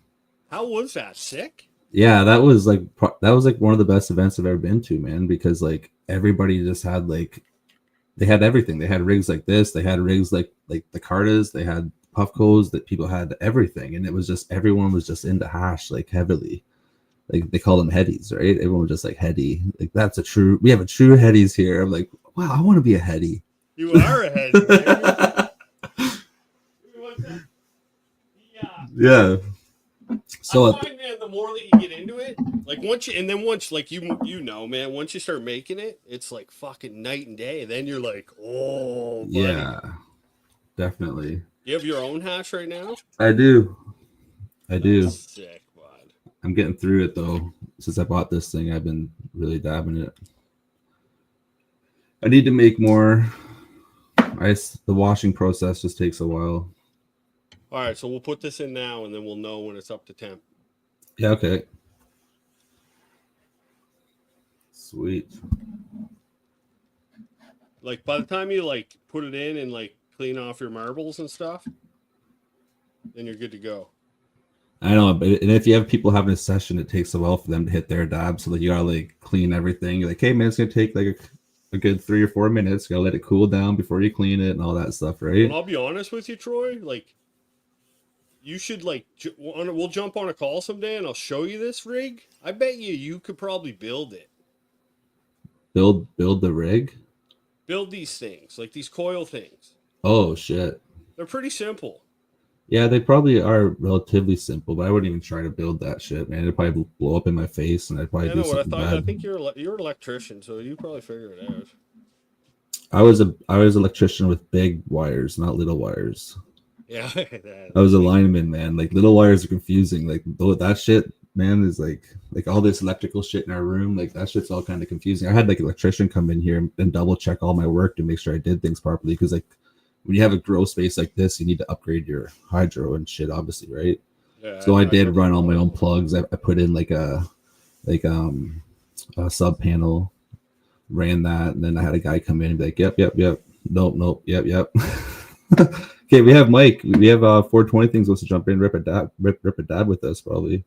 How was that? Sick? Yeah, that was like one of the best events I've ever been to, man, because like everybody just had they had everything. They had rigs like this, they had rigs like the Cartas, they had Puffcos, that people had everything, and it was just everyone was just into hash like heavily. Like they call them headies, right? Everyone was just like heady. Like we have a true headies here. I'm like, wow, I want to be a heady. You are a heady. Yeah. So I find, man, the more that you get into it, like once like you know, man, once you start making it, it's like fucking night and day. Then you're like, oh, buddy. Yeah, definitely. You have your own hash right now? I do. That's sick, bud. I'm getting through it though. Since I bought this thing, I've been really dabbing it. I need to make more. The washing process just takes a while. All right, so we'll put this in now, and then we'll know when it's up to temp. Yeah, okay. Sweet. Like by the time you like put it in and like clean off your marbles and stuff, then you're good to go. I know, but and if you have people having a session, it takes a while for them to hit their dab. So like you gotta like clean everything. You're like, hey man, it's gonna take like a good 3 or 4 minutes. You gotta let it cool down before you clean it and all that stuff, right? And I'll be honest with you, Troy. Like, you should like we'll jump on a call someday and I'll show you this rig. I bet you could probably build it. Build the rig. Build these things, like these coil things. Oh shit. They're pretty simple. Yeah, they probably are relatively simple, but I wouldn't even try to build that shit, man. It'd probably blow up in my face, and I'd probably do something bad. I think you're an electrician, so you probably figure it out. I was an electrician with big wires, not little wires. Yeah, I was a lineman, man. Like little wires are confusing. Like that shit, man, is like all this electrical shit in our room. Like that shit's all kind of confusing. I had like an electrician come in here and double check all my work to make sure I did things properly, because like when you have a grow space like this, you need to upgrade your hydro and shit, obviously, right? Yeah, so I did run all my own plugs. I put in like a sub panel, ran that, and then I had a guy come in and be like, yep, nope, yep. Okay, we have Mike. We have 420 things wants to jump in, rip a dab with us probably.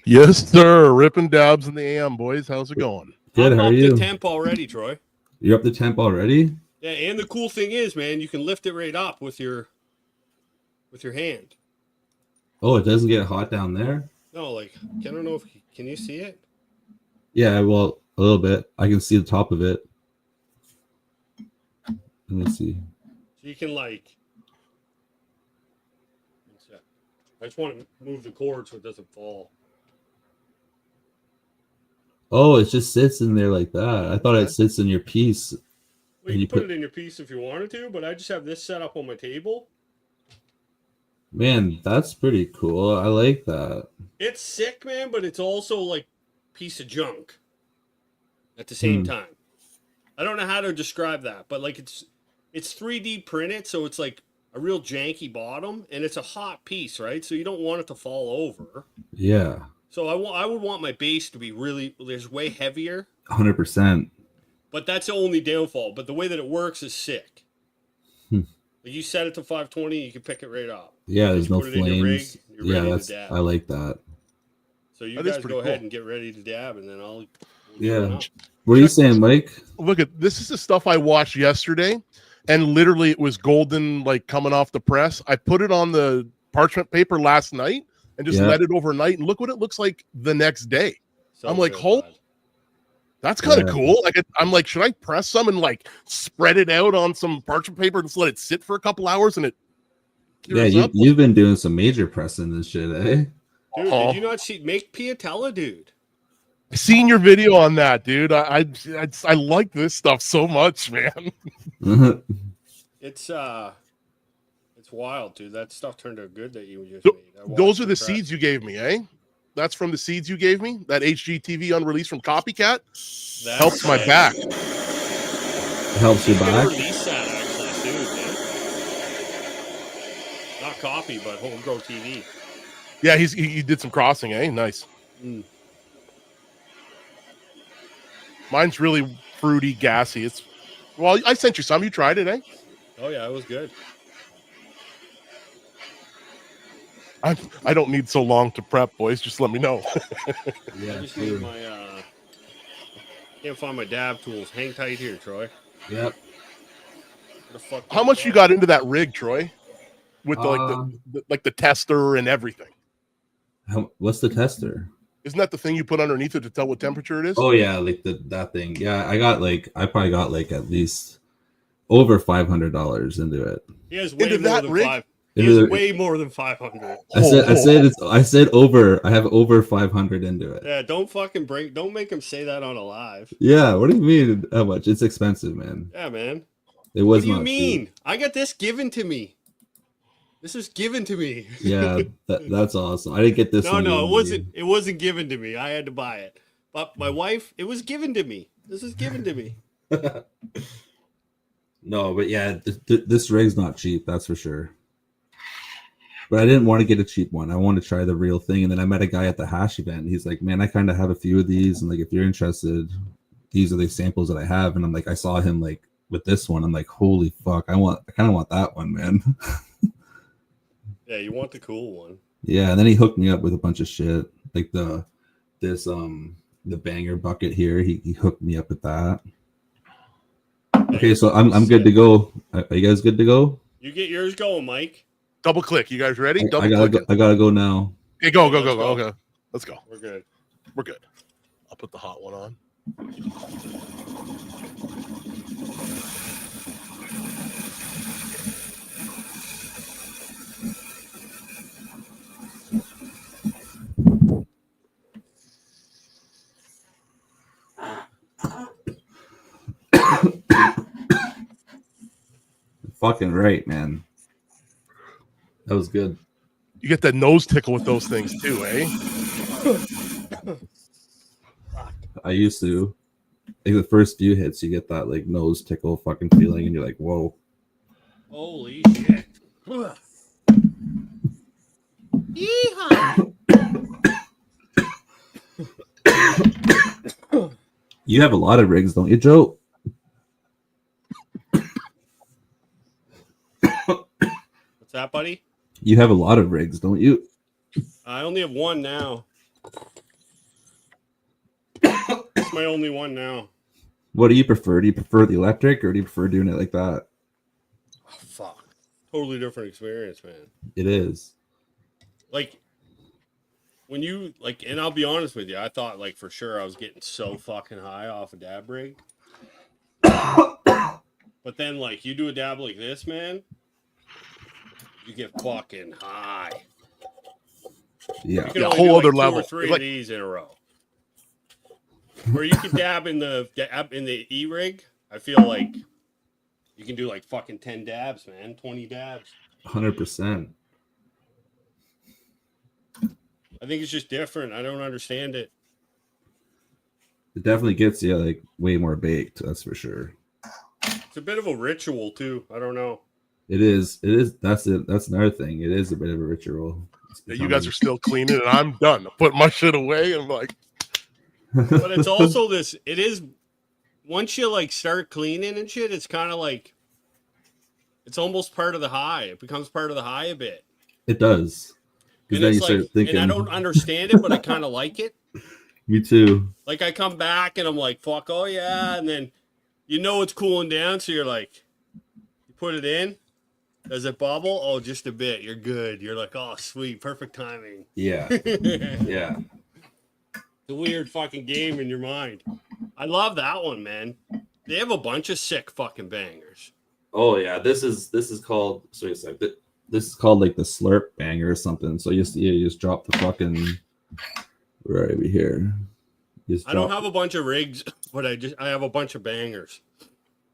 Yes, sir. Ripping dabs in the AM, boys. How's it going? Good. I'm how are you? up to temp already, Troy. You're up to temp already? Yeah, and the cool thing is, man, you can lift it right up with your hand. Oh, it doesn't get hot down there? No, like I don't know if can you see it? Yeah, well, a little bit. I can see the top of it. Let me see. So you can like. I just want to move the cord so it doesn't fall. Oh, it just sits in there like that. I thought it sits in your piece. Well, you can put it in your piece if you wanted to, but I just have this set up on my table. Man, that's pretty cool. I like that. It's sick, man, but it's also like a piece of junk at the same time. I don't know how to describe that, but like it's 3D printed, so it's like a real janky bottom, and it's a hot piece, right? So you don't want it to fall over. Yeah. So I would want my base to be really way heavier. 100%. But that's the only downfall. But the way that it works is sick. Like you set it to 520, you can pick it right up. Yeah, there's no put flames. It in your rig, yeah, I like that. So you guys go ahead and get ready to dab, and then I'll. Yeah. What are you saying, Mike? Look at this. Is the stuff I watched yesterday, and literally it was golden, like coming off the press. I put it on the parchment paper last night and just let it overnight, and look what it looks like the next day. I'm like, that's kind of cool. Like, I'm like, should I press some and like spread it out on some parchment paper and just let it sit for a couple hours and it? Yeah, you've been doing some major pressing and shit, eh? Dude, did you not see? Make Piatella, dude. I seen your video on that, dude. I like this stuff so much, man. It's wild, dude. That stuff turned out good that you just made. Those are the seeds you gave me, eh? That's from the seeds you gave me. That HGTV unreleased from Copycat helps my back. It helps your back. Release that actually soon, man. Not copy, but Homegrown TV. Yeah, he did some crossing, eh? Nice. Mine's really fruity, gassy. Well, I sent you some. You tried it, eh? Oh yeah, it was good. I don't need so long to prep, boys. Just let me know. Yeah, I just need my can't find my dab tools. Hang tight here, Troy. Yep. How much you got into that rig, Troy? With the tester and everything. What's the tester? Isn't that the thing you put underneath it to tell what temperature it is? Oh yeah, like that thing. Yeah, I probably got like at least over $500 into it. He has way more than rig? Way more than 500. I said over. I have over 500 into it. Yeah, don't make him say that on a live. Yeah, what do you mean? How much? It's expensive, man. Yeah, man. It was. What do you mean? Cheap. I got this given to me. This is given to me. Yeah, that's awesome. I didn't get this No, one. no, it easy. wasn't. It wasn't given to me. I had to buy it. But my wife, it was given to me. This is given to me. No, but yeah, this rig's not cheap. That's for sure. But I didn't want to get a cheap one. I wanted to try the real thing. And then I met a guy at the hash event. He's like, man, I kind of have a few of these. And like, if you're interested, these are the samples that I have. And I'm like, I saw him like with this one. I'm like, holy fuck. I kind of want that one, man. Yeah, you want the cool one. Yeah. And then he hooked me up with a bunch of shit. Like the banger bucket here. He hooked me up with that. Okay. So I'm good to go. Are you guys good to go? You get yours going, Mike. Double click. You guys ready? I Double gotta click. go, I gotta go now. Hey, go. Let's go. Okay. Let's go. We're good. We're good. I'll put the hot one on. Fucking right, man. That was good. You get that nose tickle with those things too, eh? I used to. Like the first few hits, you get that like nose tickle fucking feeling, and you're like, whoa. Holy shit. Yeehaw. You have a lot of rigs, don't you, Joe? What's that, buddy? You have a lot of rigs, don't you? I only have one now. It's my only one now. What do you prefer? Do you prefer the electric, or do you prefer doing it like that? Oh, fuck. Totally different experience, man. It is. Like, when you, like, and I'll be honest with you, I thought, like, for sure I was getting so fucking high off a dab rig. But then, like, you do a dab like this, man, you get fucking high. Yeah. You can Yeah, only whole do, like, other 2 level. or 3 Like- of these in a row. Where you can dab in the E-rig, I feel like you can do, like, fucking 10 dabs, man. 20 dabs. 100%. I think it's just different. I don't understand it. It definitely gets you like way more baked. That's for sure. It's a bit of a ritual, too. I don't know. It is. It is. That's it. That's another thing. It is a bit of a ritual. Yeah, you guys are still cleaning, and I'm done. I put my shit away, and I'm like, But it's also this, it is, once you like start cleaning and shit, it's kind of like, it's almost part of the high. It becomes part of the high a bit. It does. And Because then you it's start like, thinking. and I don't understand it, but I kind of like it. Me too. Like I come back and I'm like, fuck, oh yeah. And then you know it's cooling down. So you're like, you put it in. Does it bubble? Oh, just a bit. You're good. You're like, oh, sweet. Perfect timing. Yeah. It's Yeah. a weird fucking game in your mind. I love that one, man. They have a bunch of sick fucking bangers. Oh yeah. This is called. Sorry a sec. This is called like the slurp banger or something. So you just drop the fucking right over here. I don't have a bunch of rigs, but I have a bunch of bangers.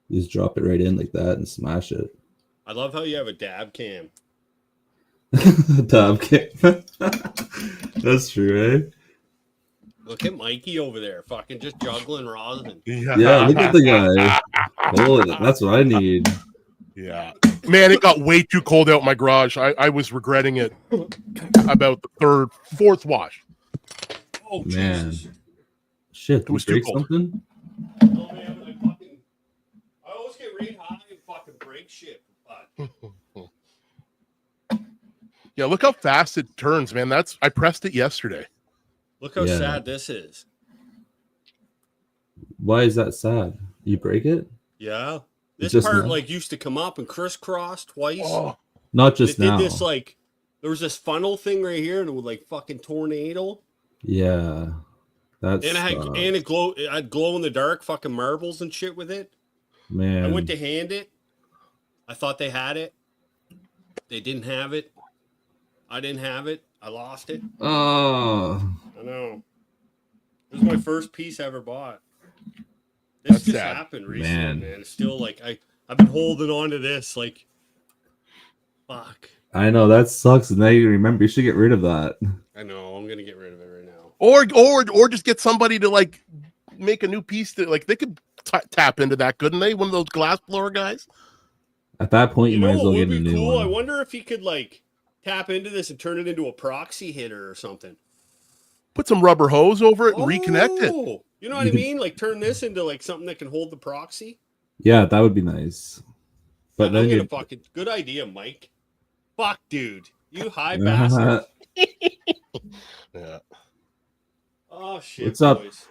You just drop it right in like that and smash it. I love how you have a dab cam. Top kick. That's true, eh? Look at Mikey over there, fucking just juggling rosin. Yeah, look at the guy. Oh, that's what I need. yeah. Man, it got way too cold out in my garage. I was regretting it about the fourth wash. Oh, Man. Jesus. Shit, It was did you too break cold. something? Oh, man, I always get really high and fucking break shit. But Yeah, look how fast it turns, man. I pressed it yesterday. look how Yeah. sad this is. Why is that sad? You break it? Yeah. This Just part now? like used to come up and crisscross twice. Oh, Not It just did now. this like there was this funnel thing right here and it would like fucking tornado. Yeah. That's And I'd glow in the dark fucking marbles and shit with it. man. I went to hand it. I thought they had it. They didn't have it. I didn't have it. I lost it. Oh. I know. It was my first piece I ever bought. This That's just sad. happened recently, Man. man. It's still like I've been holding on to this like fuck. I know that sucks. And now you remember you should get rid of that. I know. I'm gonna get rid of it right now. Or just get somebody to like make a new piece that like they could tap into that, couldn't they? One of those glass blower guys. At that point, you You might know as well what get would a be new cool? I one. wonder if he could like tap into this and turn it into a proxy hitter or something. Put some rubber hose over it and reconnect it. Oh, you know what I mean? Like turn this into like something that can hold the proxy. Yeah, that would be nice. But I'm then gonna you fucking good idea, Mike. Fuck, dude, you high bastard. Yeah. Oh shit, What's up? boys.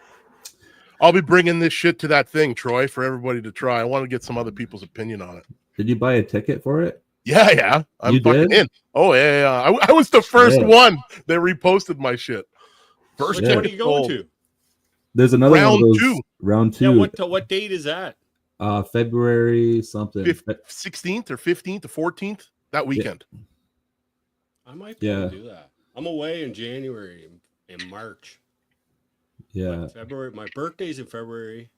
I'll be bringing this shit to that thing, Troy, for everybody to try. I want to get some other people's opinion on it. Did you buy a ticket for it? Yeah. I'm You fucking did? in. Oh, yeah. I was the first Shit. one that reposted my shit. First Which Yeah. one are ticket you going sold. to? There's another one of Round those. two. Round Yeah, two. what date is that? February something. 16th or 15th or 14th that weekend. I might be able Yeah. to do that. I'm away in January and March. Yeah. But February. My birthday's in February.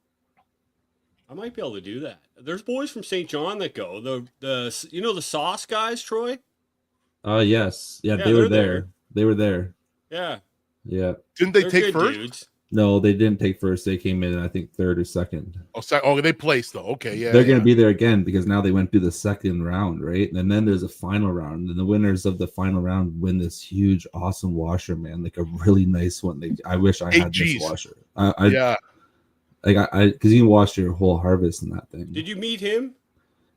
I might be able to do that. There's boys from St. John that go. The you know the sauce guys, Troy? Yes. Yeah, Yeah, they were they're there. there. They were there. Yeah. Yeah. Didn't they They're take good first? dudes. No, they didn't take first. They came in, I think, third or second. Oh, they placed though. Okay, yeah. They're going to be there again because now they went through the second round, right? And then there's a final round, and the winners of the final round win this huge, awesome washer, man. Like a really nice one. Like I wish I had this 8Gs. washer. Yeah. Because you can wash your whole harvest in that thing. Did you meet him?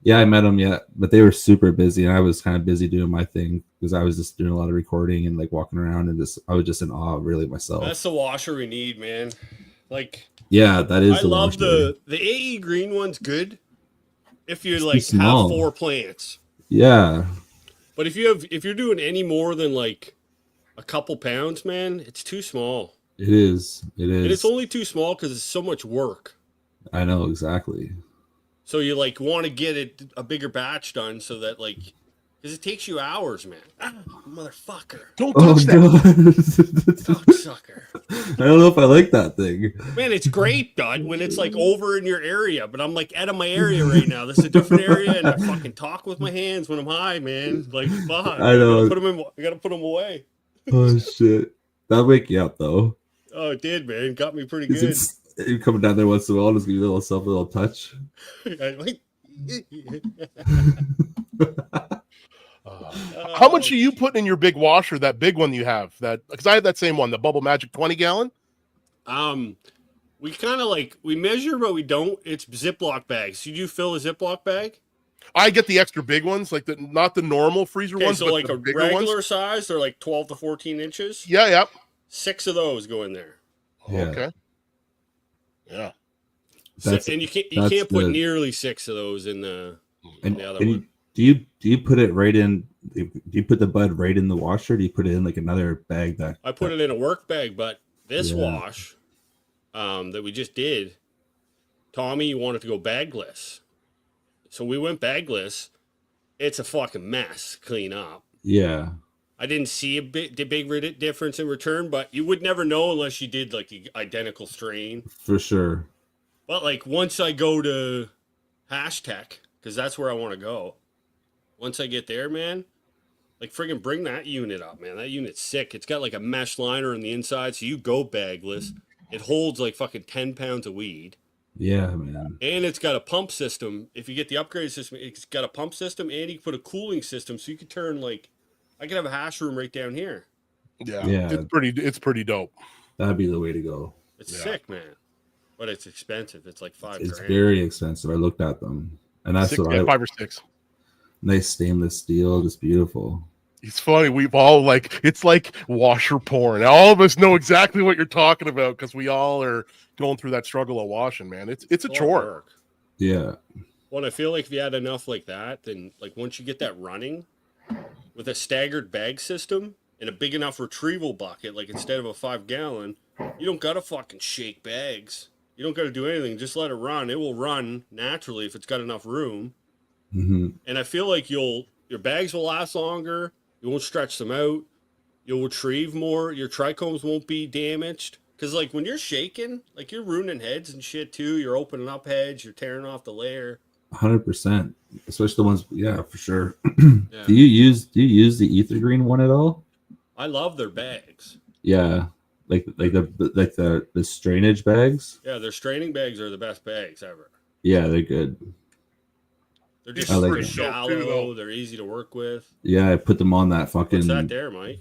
Yeah, I met them yet, but they were super busy, and I was kind of busy doing my thing because I was just doing a lot of recording and like walking around, and I was just in awe, really, myself. That's the washer we need, man. Like Yeah, that is. I the love washer. the AE green one's good if you It's like too have small. 4 plants. Yeah, But if you're doing any more than like a couple pounds, man, it's too small. it is. It is. And it's only too small because it's so much work. I know exactly. So you like want to get it a bigger batch done so that like because it takes you hours, man. Ah, motherfucker, Don't Oh touch that. no! cocksucker. I don't know if I like that thing. Man, it's great, Dud, when it's like over in your area. But I'm like out of my area right now. This is a different area, and I fucking talk with my hands when I'm high, man. Like, fuck. I know. I gotta put them away. Oh shit! That'll wake you up though. Oh, it did, man. Got me pretty Is good. you coming down there once in a while, just give you a little touch. How much are you putting in your big washer? That big one you have? That because I have that same one, the Bubble Magic 20-gallon. We kind of like we measure, but we don't. It's Ziploc bags. Did you fill a Ziploc bag? I get the extra big ones, like not the normal freezer Okay, ones, so but like the a bigger regular ones. size, they're like 12 to 14 inches. Yeah. 6 of those go in there. Yeah. Okay. Yeah. And you can't that's put good. nearly 6 of those in the other And one. do you put it right in? Do you put the bud right in the washer? Or do you put it in like another bag that? I put it in a work bag, but this Yeah. wash that we just did, Tommy wanted to go bagless. So we went bagless. It's a fucking mess to clean up. Yeah. I didn't see the big difference in return, but you would never know unless you did like the identical strain. For sure. But like once I go to hashtag, because that's where I want to go. Once I get there, man, like friggin' bring that unit up, man. That unit's sick. It's got like a mesh liner on the inside, so you go bagless. It holds like fucking 10 pounds of weed. Yeah, man. And it's got a pump system. If you get the upgrade system, it's got a pump system and you can put a cooling system, so you could turn like I could have a hash room right down here. Yeah. Yeah. It's pretty dope. That'd be the way to go. It's Yeah. sick, man. But it's expensive. It's like $5 It's grand. very expensive. I looked at them, and that's Six, what yeah, I 5 or 6. nice stainless steel, just beautiful. It's funny. We've all it's like washer porn. All of us know exactly what you're talking about because we all are going through that struggle of washing, man. It's a It's a lot of chore. work. Yeah. Well, and I feel like if you had enough like that, then like once you get that running with a staggered bag system and a big enough retrieval bucket, like instead of a 5-gallon, you don't gotta fucking shake bags. You don't gotta do anything. Just let it run. It will run naturally if it's got enough room. Hmm. And I feel like your bags will last longer. You won't stretch them out. You'll retrieve more. Your trichomes won't be damaged. Because, like, when you're shaking, like, you're ruining heads and shit, too. You're opening up heads. You're tearing off the layer. 100%. Especially the ones, yeah, for sure. Yeah. Do you use the ether green one at all? I love their bags. Yeah, like the strainage bags. Yeah, their straining bags are the best bags ever. Yeah, they're good. They're These just I like super them. shallow. Too, though. They're easy to work with. Yeah, I put them on that fucking. What's that there, Mike?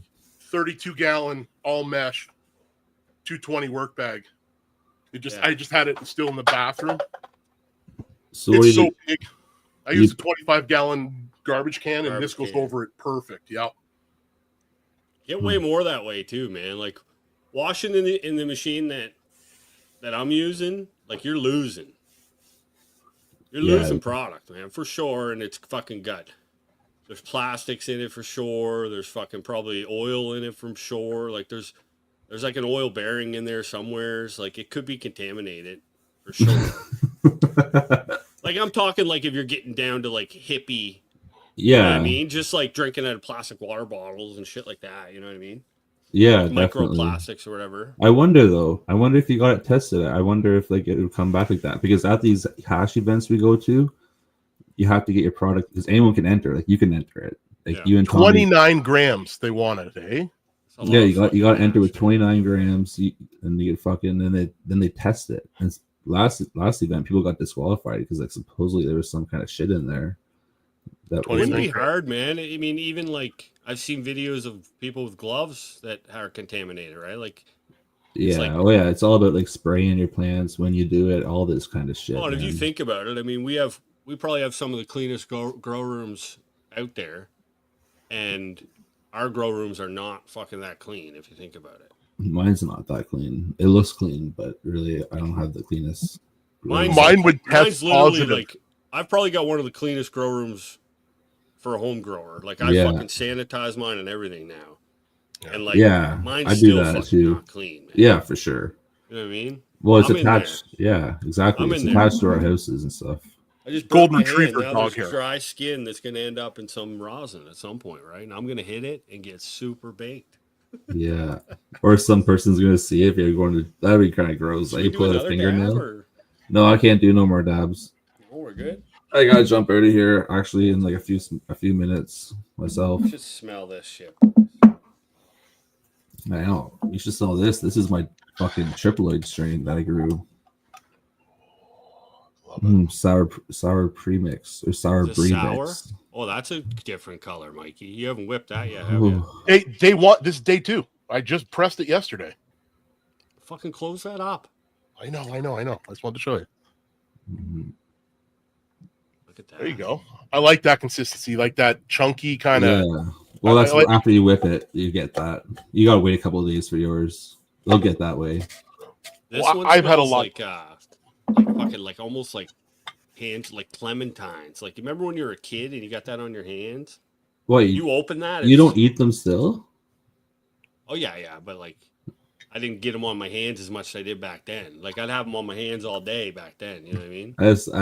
32-gallon all mesh, 220 work bag. Yeah. I just had it still in the bathroom. So what do It's you so big. I use a 25-gallon garbage can, and this Garbage goes can. over it perfect. Yep. Get way more that way too, man. Like washing in the machine that I'm using, like you're losing. You're Yeah. losing product, man, for sure, and it's fucking gut. There's plastics in it for sure. There's fucking probably oil in it from sure. Like there's like an oil bearing in there somewheres. Like it could be contaminated for sure. Like I'm talking like if you're getting down to like hippie, you know what yeah, I mean? Just like drinking out of plastic water bottles and shit like that, you know what I mean? yeah, Like definitely. microplastics or whatever. I wonder though. I wonder if you got it tested. I wonder if like it would come back like that because at these hash events we go to, you have to get your product because anyone can enter. Like you can enter it. Like Yeah. you and Tommy. 29 grams they wanted, eh? It's a Yeah, lot you of got to enter with hash. 29 grams, and you get fucking. Then they test it. And last event, people got disqualified because like supposedly there was some kind of shit in there. That It wouldn't be 29 hard, man. I mean, even like I've seen videos of people with gloves that are contaminated, right? Like, yeah, like- oh yeah, it's all about like spraying your plants when you do it, all this kind of shit. well, and if you man. think about it, I mean, we probably have some of the cleanest grow rooms out there, and our grow rooms are not fucking that clean if you think about it. Mine's not that clean. It looks clean, but really, I don't have the cleanest. Mine's Mine would Mine's test literally positive. like I've probably got one of the cleanest grow rooms for a home grower. Like I Yeah. fucking sanitize mine and everything now, and like Yeah, mine's I do still that fucking too. not clean, man. Yeah, for sure. You know what I mean? Well, it's I'm in attached. Yeah, exactly. I'm It's in there. attached to our houses and stuff. I just broke Golden my hand. retriever Now dog there's hair. dry skin that's going to end up in some rosin at some point, right? And I'm going to hit it and get super baked. Yeah, or some person's gonna see it if you're going to. That'd be kind of gross. Should Like we you do pull out a another dab, fingernail. or No, I can't do no more dabs. oh, we're good. I gotta jump out of here actually in like a few minutes myself. You should smell this shit. I know. You should smell this. This is my fucking triploid strain that I grew. Sour premix or sour Is it brie sour? mix. Oh, that's a different color, Mikey. You haven't whipped that yet, have you? Ooh. They want this is day 2. I just pressed it yesterday. Fucking close that up. I know. I just wanted to show you. Mhm. Look at that. There you go. I like that consistency, like that chunky kind of. Yeah. Well, that's I like- after you whip it, you get that. You gotta wait a couple of days for yours. They'll get that way. This Well, one I've had a smells lot- like fucking like almost like hands like clementines. Like you remember when you were a kid and you got that on your hands? What You open that. you it's- don't eat them still? Oh yeah, but like I didn't get them on my hands as much as I did back then. Like I'd have them on my hands all day back then. You know what I mean?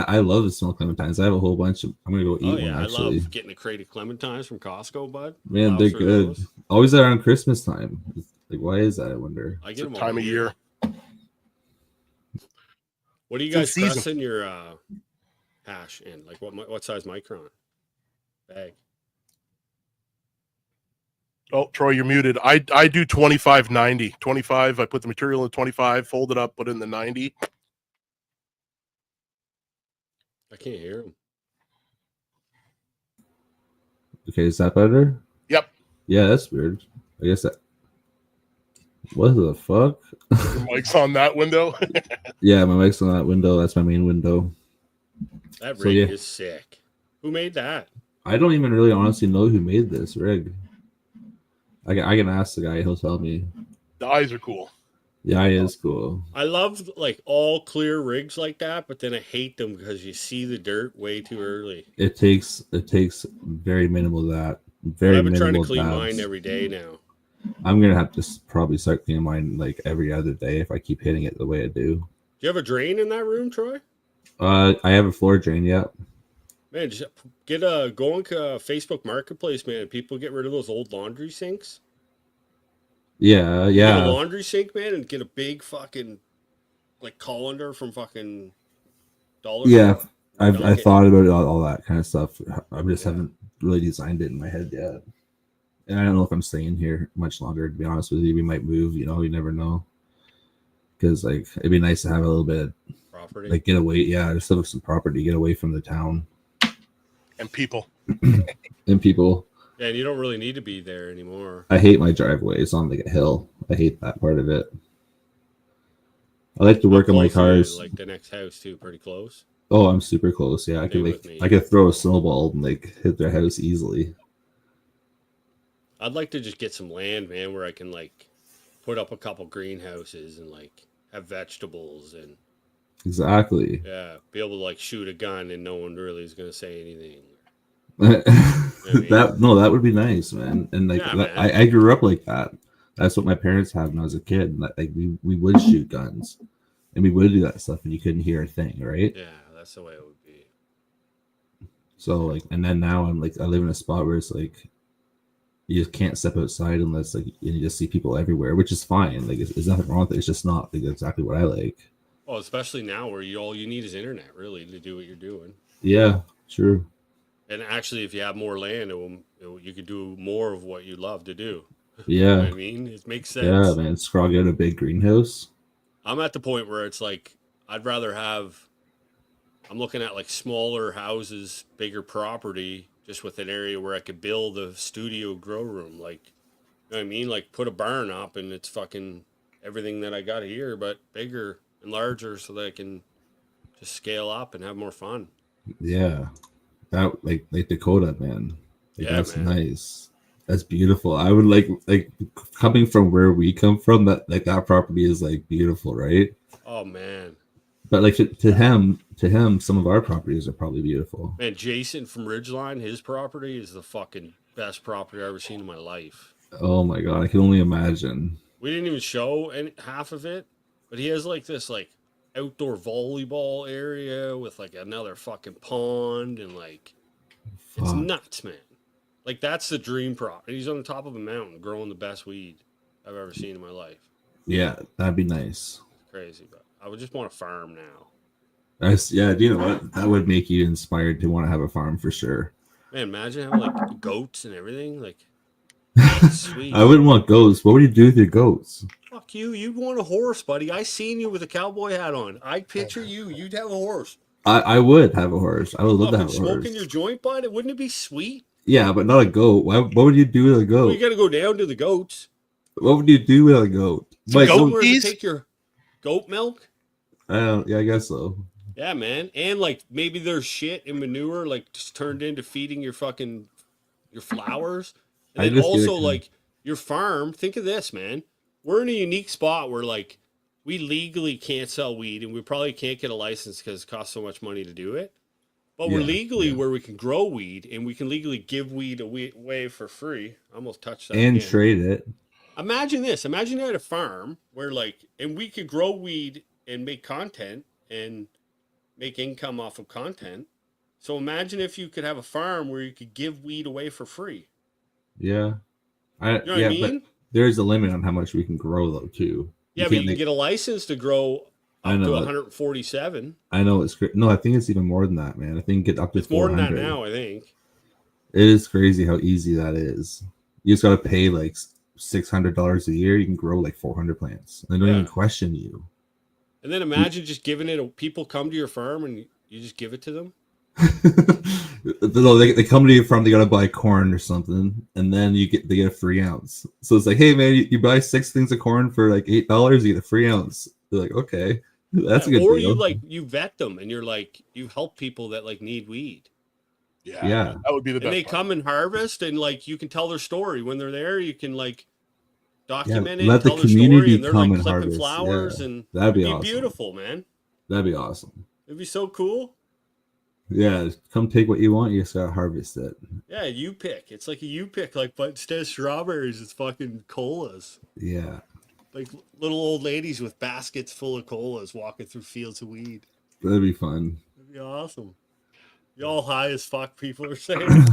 I love the smell of clementines. I have a whole bunch of. I'm gonna go eat Oh one yeah, actually. I love getting a crate of clementines from Costco, bud. Man, Plow they're through good. those. Always around Christmas time. Like, why is that? I wonder. I It's get a them time of year. What are you It's in guys season. pressing your hash in? Like what size micron bag? Oh, Troy, you're muted. I do 25/90. 25. I put the material in 25, fold it up, put it in the 90. I can't hear them. Okay, is that better? Yep. Yeah, that's weird. I guess that. What the fuck? The mic's on that window. Yeah, my mic's on that window. That's my main window. That So, rig yeah. is sick. Who made that? I don't even really honestly know who made this rig. I can ask the guy. He'll tell me. The eyes are cool. The eye is cool. I love like all clear rigs like that, but then I hate them because you see the dirt way too early. It takes very minimal of that. Very I've been minimal trying to clean dabs. mine every day now. I'm gonna have to probably start cleaning mine like every other day if I keep hitting it the way I do. Do you have a drain in that room, Troy? I have a floor drain. Yep. Man, just go on Facebook Marketplace, man. People get rid of those old laundry sinks. Yeah. Get a Yeah. laundry sink, man, and get a big fucking like colander from fucking Dollar Yeah. Tree. I've thought about all that kind of stuff. I just haven't really designed it in my head yet. And I don't know if I'm staying here much longer, to be honest with you. We might move, you never know. Because like it'd be nice to have a little bit of property. like get away, just have some property, get away from the town. And people. And people. Yeah, and you don't really need to be there anymore. I hate my driveway. It's on like a hill. I hate that part of it. I like to work on my cars. Like the next house too, pretty close. Oh, I'm super close. Yeah, I could throw a snowball and like hit their house easily. I'd like to just get some land, man, where I can like put up a couple greenhouses and like have vegetables and exactly. Yeah, be able to like shoot a gun and no one really is gonna say anything. That would be nice, man. And like Yeah, man. I grew up like that. That's what my parents had when I was a kid. Like we would shoot guns, and we would do that stuff, and you couldn't hear a thing, right? Yeah, that's the way it would be. So like, and then now I'm like, I live in a spot where it's like, you just can't step outside unless like you just see people everywhere, which is fine. Like, there's nothing wrong with it. It's just not like exactly what I like. Well, especially now where all you need is internet, really, to do what you're doing. Yeah, true. And actually, if you have more land, you could do more of what you love to do. Yeah. You know what I mean? It makes sense. Yeah, man. Scrog out a big greenhouse. I'm at the point where it's like, I'd rather I'm looking at like smaller houses, bigger property, just with an area where I could build a studio grow room. Like, you know what I mean? Like put a barn up and it's fucking everything that I got here, but bigger and larger so that I can just scale up and have more fun. Yeah. That like Dakota, man. Like, Yeah, that's man. nice. That's beautiful. I would like coming from where we come from, that property is like beautiful, right? Oh man. But like to him, some of our properties are probably beautiful. Man, Jason from Ridgeline, his property is the fucking best property I've ever seen in my life. Oh my god, I can only imagine. We didn't even show half of it, but he has like this like outdoor volleyball area with like another fucking pond and like it's Fuck. nuts, man. Like that's the dream property. He's on the top of a mountain growing the best weed I've ever seen in my life. Yeah, that'd be nice. It's crazy, but I would just want a farm now. Yeah, do you know what? That would make you inspired to want to have a farm for sure. Man, imagine having like goats and everything. Like sweet. I wouldn't want goats. What would you do with your goats? Fuck you. You'd want a horse, buddy. I seen you with a cowboy hat on. I picture you. You'd have a horse. I would have a horse. I would love to have a horse. Smoking your joint, bud? Wouldn't it be sweet? Yeah, but not a goat. What would you do with a goat? Well, you got to go down to the goats. What would you do with a goat? Like, goat to take your goat milk? Yeah, I guess so. Yeah, man. And like maybe their shit and manure like just turned into feeding your flowers. And then also like your farm. Think of this, man. We're in a unique spot where like we legally can't sell weed and we probably can't get a license because it costs so much money to do it. But we're legally where we can grow weed and we can legally give weed away for free. I almost touched that. And again. trade it. Imagine this. Imagine you had a farm where like, and we could grow weed and make content and make income off of content. So imagine if you could have a farm where you could give weed away for free. Yeah. You know what I mean? But there's a limit on how much we can grow though too. Yeah, but you can get a license to grow up to 147. I know it's great. No, I think it's even more than that, man. I think get up to it's more 400. than that now, I think. It is crazy how easy that is. You just got to pay like $600 a year. You can grow like 400 plants. They don't even question you. And then imagine just giving it. People come to your farm and you just give it to them. No, they come to your farm. They got to buy corn or something, and then they get a free ounce. So it's like, hey man, you buy 6 things of corn for like $8. You get a free ounce. They're like, okay, that's a good or deal. you vet them and you're like you help people that like need weed. Yeah, that would be the best. And they come and harvest, and like you can tell their story when they're there. You can like document it. Let the tell community their story, and they're come like and clipping harvest. flowers, and that'd be it'd awesome. Beautiful, man. That'd be awesome. It'd be so cool. Yeah, come take what you want. You just gotta harvest it. Yeah, you pick. It's like a you pick, like, but instead of strawberries, it's fucking colas. Yeah, like little old ladies with baskets full of colas walking through fields of weed. That'd be fun. That'd be awesome. Y'all high as fuck, people are saying.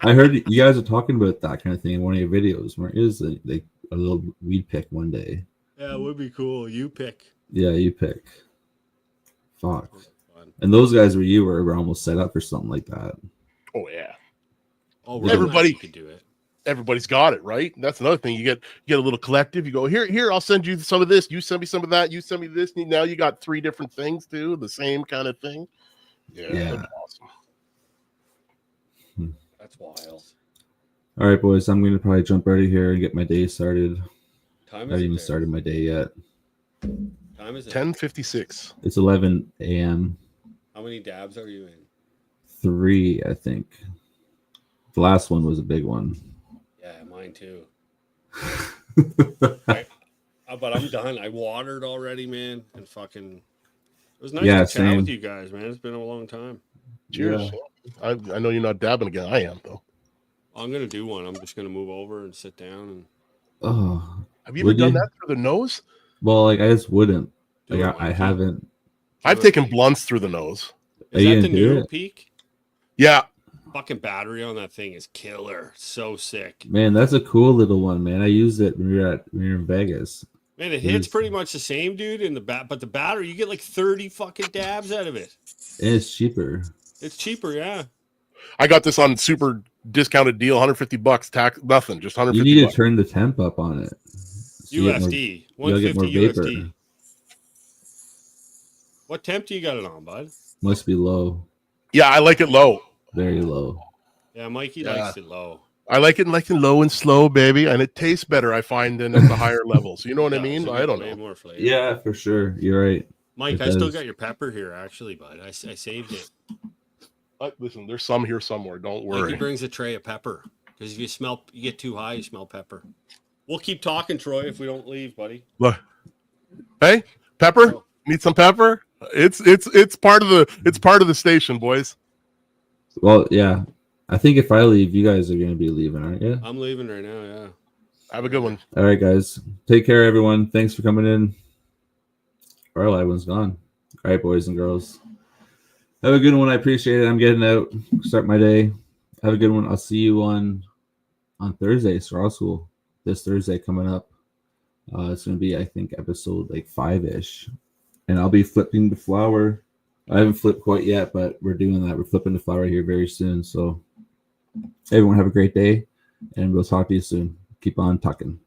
I heard you guys are talking about that kind of thing in one of your videos. Where is like a little weed pick one day? Yeah, it would be cool. You pick. Yeah, you pick. Fuck. Fun. And those guys where you were almost set up for something like that. Oh yeah. Oh, Everybody- could do it. Everybody's got it, right? That's another thing. You get a little collective. You go, here, I'll send you some of this. You send me some of that. You send me this. Now you got 3 different things too, the same kind of thing. Yeah. That's awesome. That's wild. All right, boys. I'm going to probably jump out of here and get my day started. I Time haven't is even it? started my day yet. Time is it? 10:56. It's 11 a.m. How many dabs are you in? 3, I think. The last one was a big one. Yeah, mine too. But I'm done. I watered already, man, and fucking. It was nice to chat same. with you guys, man. It's been a long time. Cheers. I know you're not dabbing again. I am though. I'm gonna do one. I'm just gonna move over and sit down and. Oh, Have you ever Would done you? that through the nose? well, like I just wouldn't. do Like it, I Mikey. haven't. I've taken blunts through the nose. Are Is you that the gonna do new it? peak? Yeah. Fucking battery on that thing is killer. So sick. Man, that's a cool little one, man. I used it when we were in Vegas. Man, it hits pretty much the same, dude. In the but the battery, you get like 30 fucking dabs out of it. And it's cheaper. It's cheaper, yeah. I got this on super discounted deal, $150 tax, nothing, just You 150 need to bucks. turn the temp up on it. So you get more- USD. you gotta get more 150 vapor. USD. What temp do you got it on, bud? Must be low. Yeah, I like it low. Very low. Yeah, Mikey Yeah. likes it low. I like it low and slow, baby, and it tastes better. I find than at the higher levels. You know what I Yeah, mean? so I you don't get way know. more flavor. Yeah, for sure. You're right. Mike, it I still does. got your pepper here, actually, bud. I saved it. Listen, there's some here somewhere. Don't Mikey worry. brings a tray of pepper because if you get too high, you smell pepper. We'll keep talking, Troy, if we don't leave, buddy. Look, hey, pepper. Need some pepper? It's part of the station, boys. Well, yeah. I think if I leave, you guys are going to be leaving, aren't you? I'm leaving right now, yeah. Have a good one. All right, guys. Take care, everyone. Thanks for coming in. Our live one's gone. All right, boys and girls. Have a good one. I appreciate it. I'm getting out. Start my day. Have a good one. I'll see you on Thursday, Straw School. This Thursday coming up. It's going to be, I think, episode like 5-ish. And I'll be flipping the flower. I haven't flipped quite yet, but we're doing that. We're flipping the flower here very soon. So everyone have a great day, and we'll talk to you soon. Keep on talking.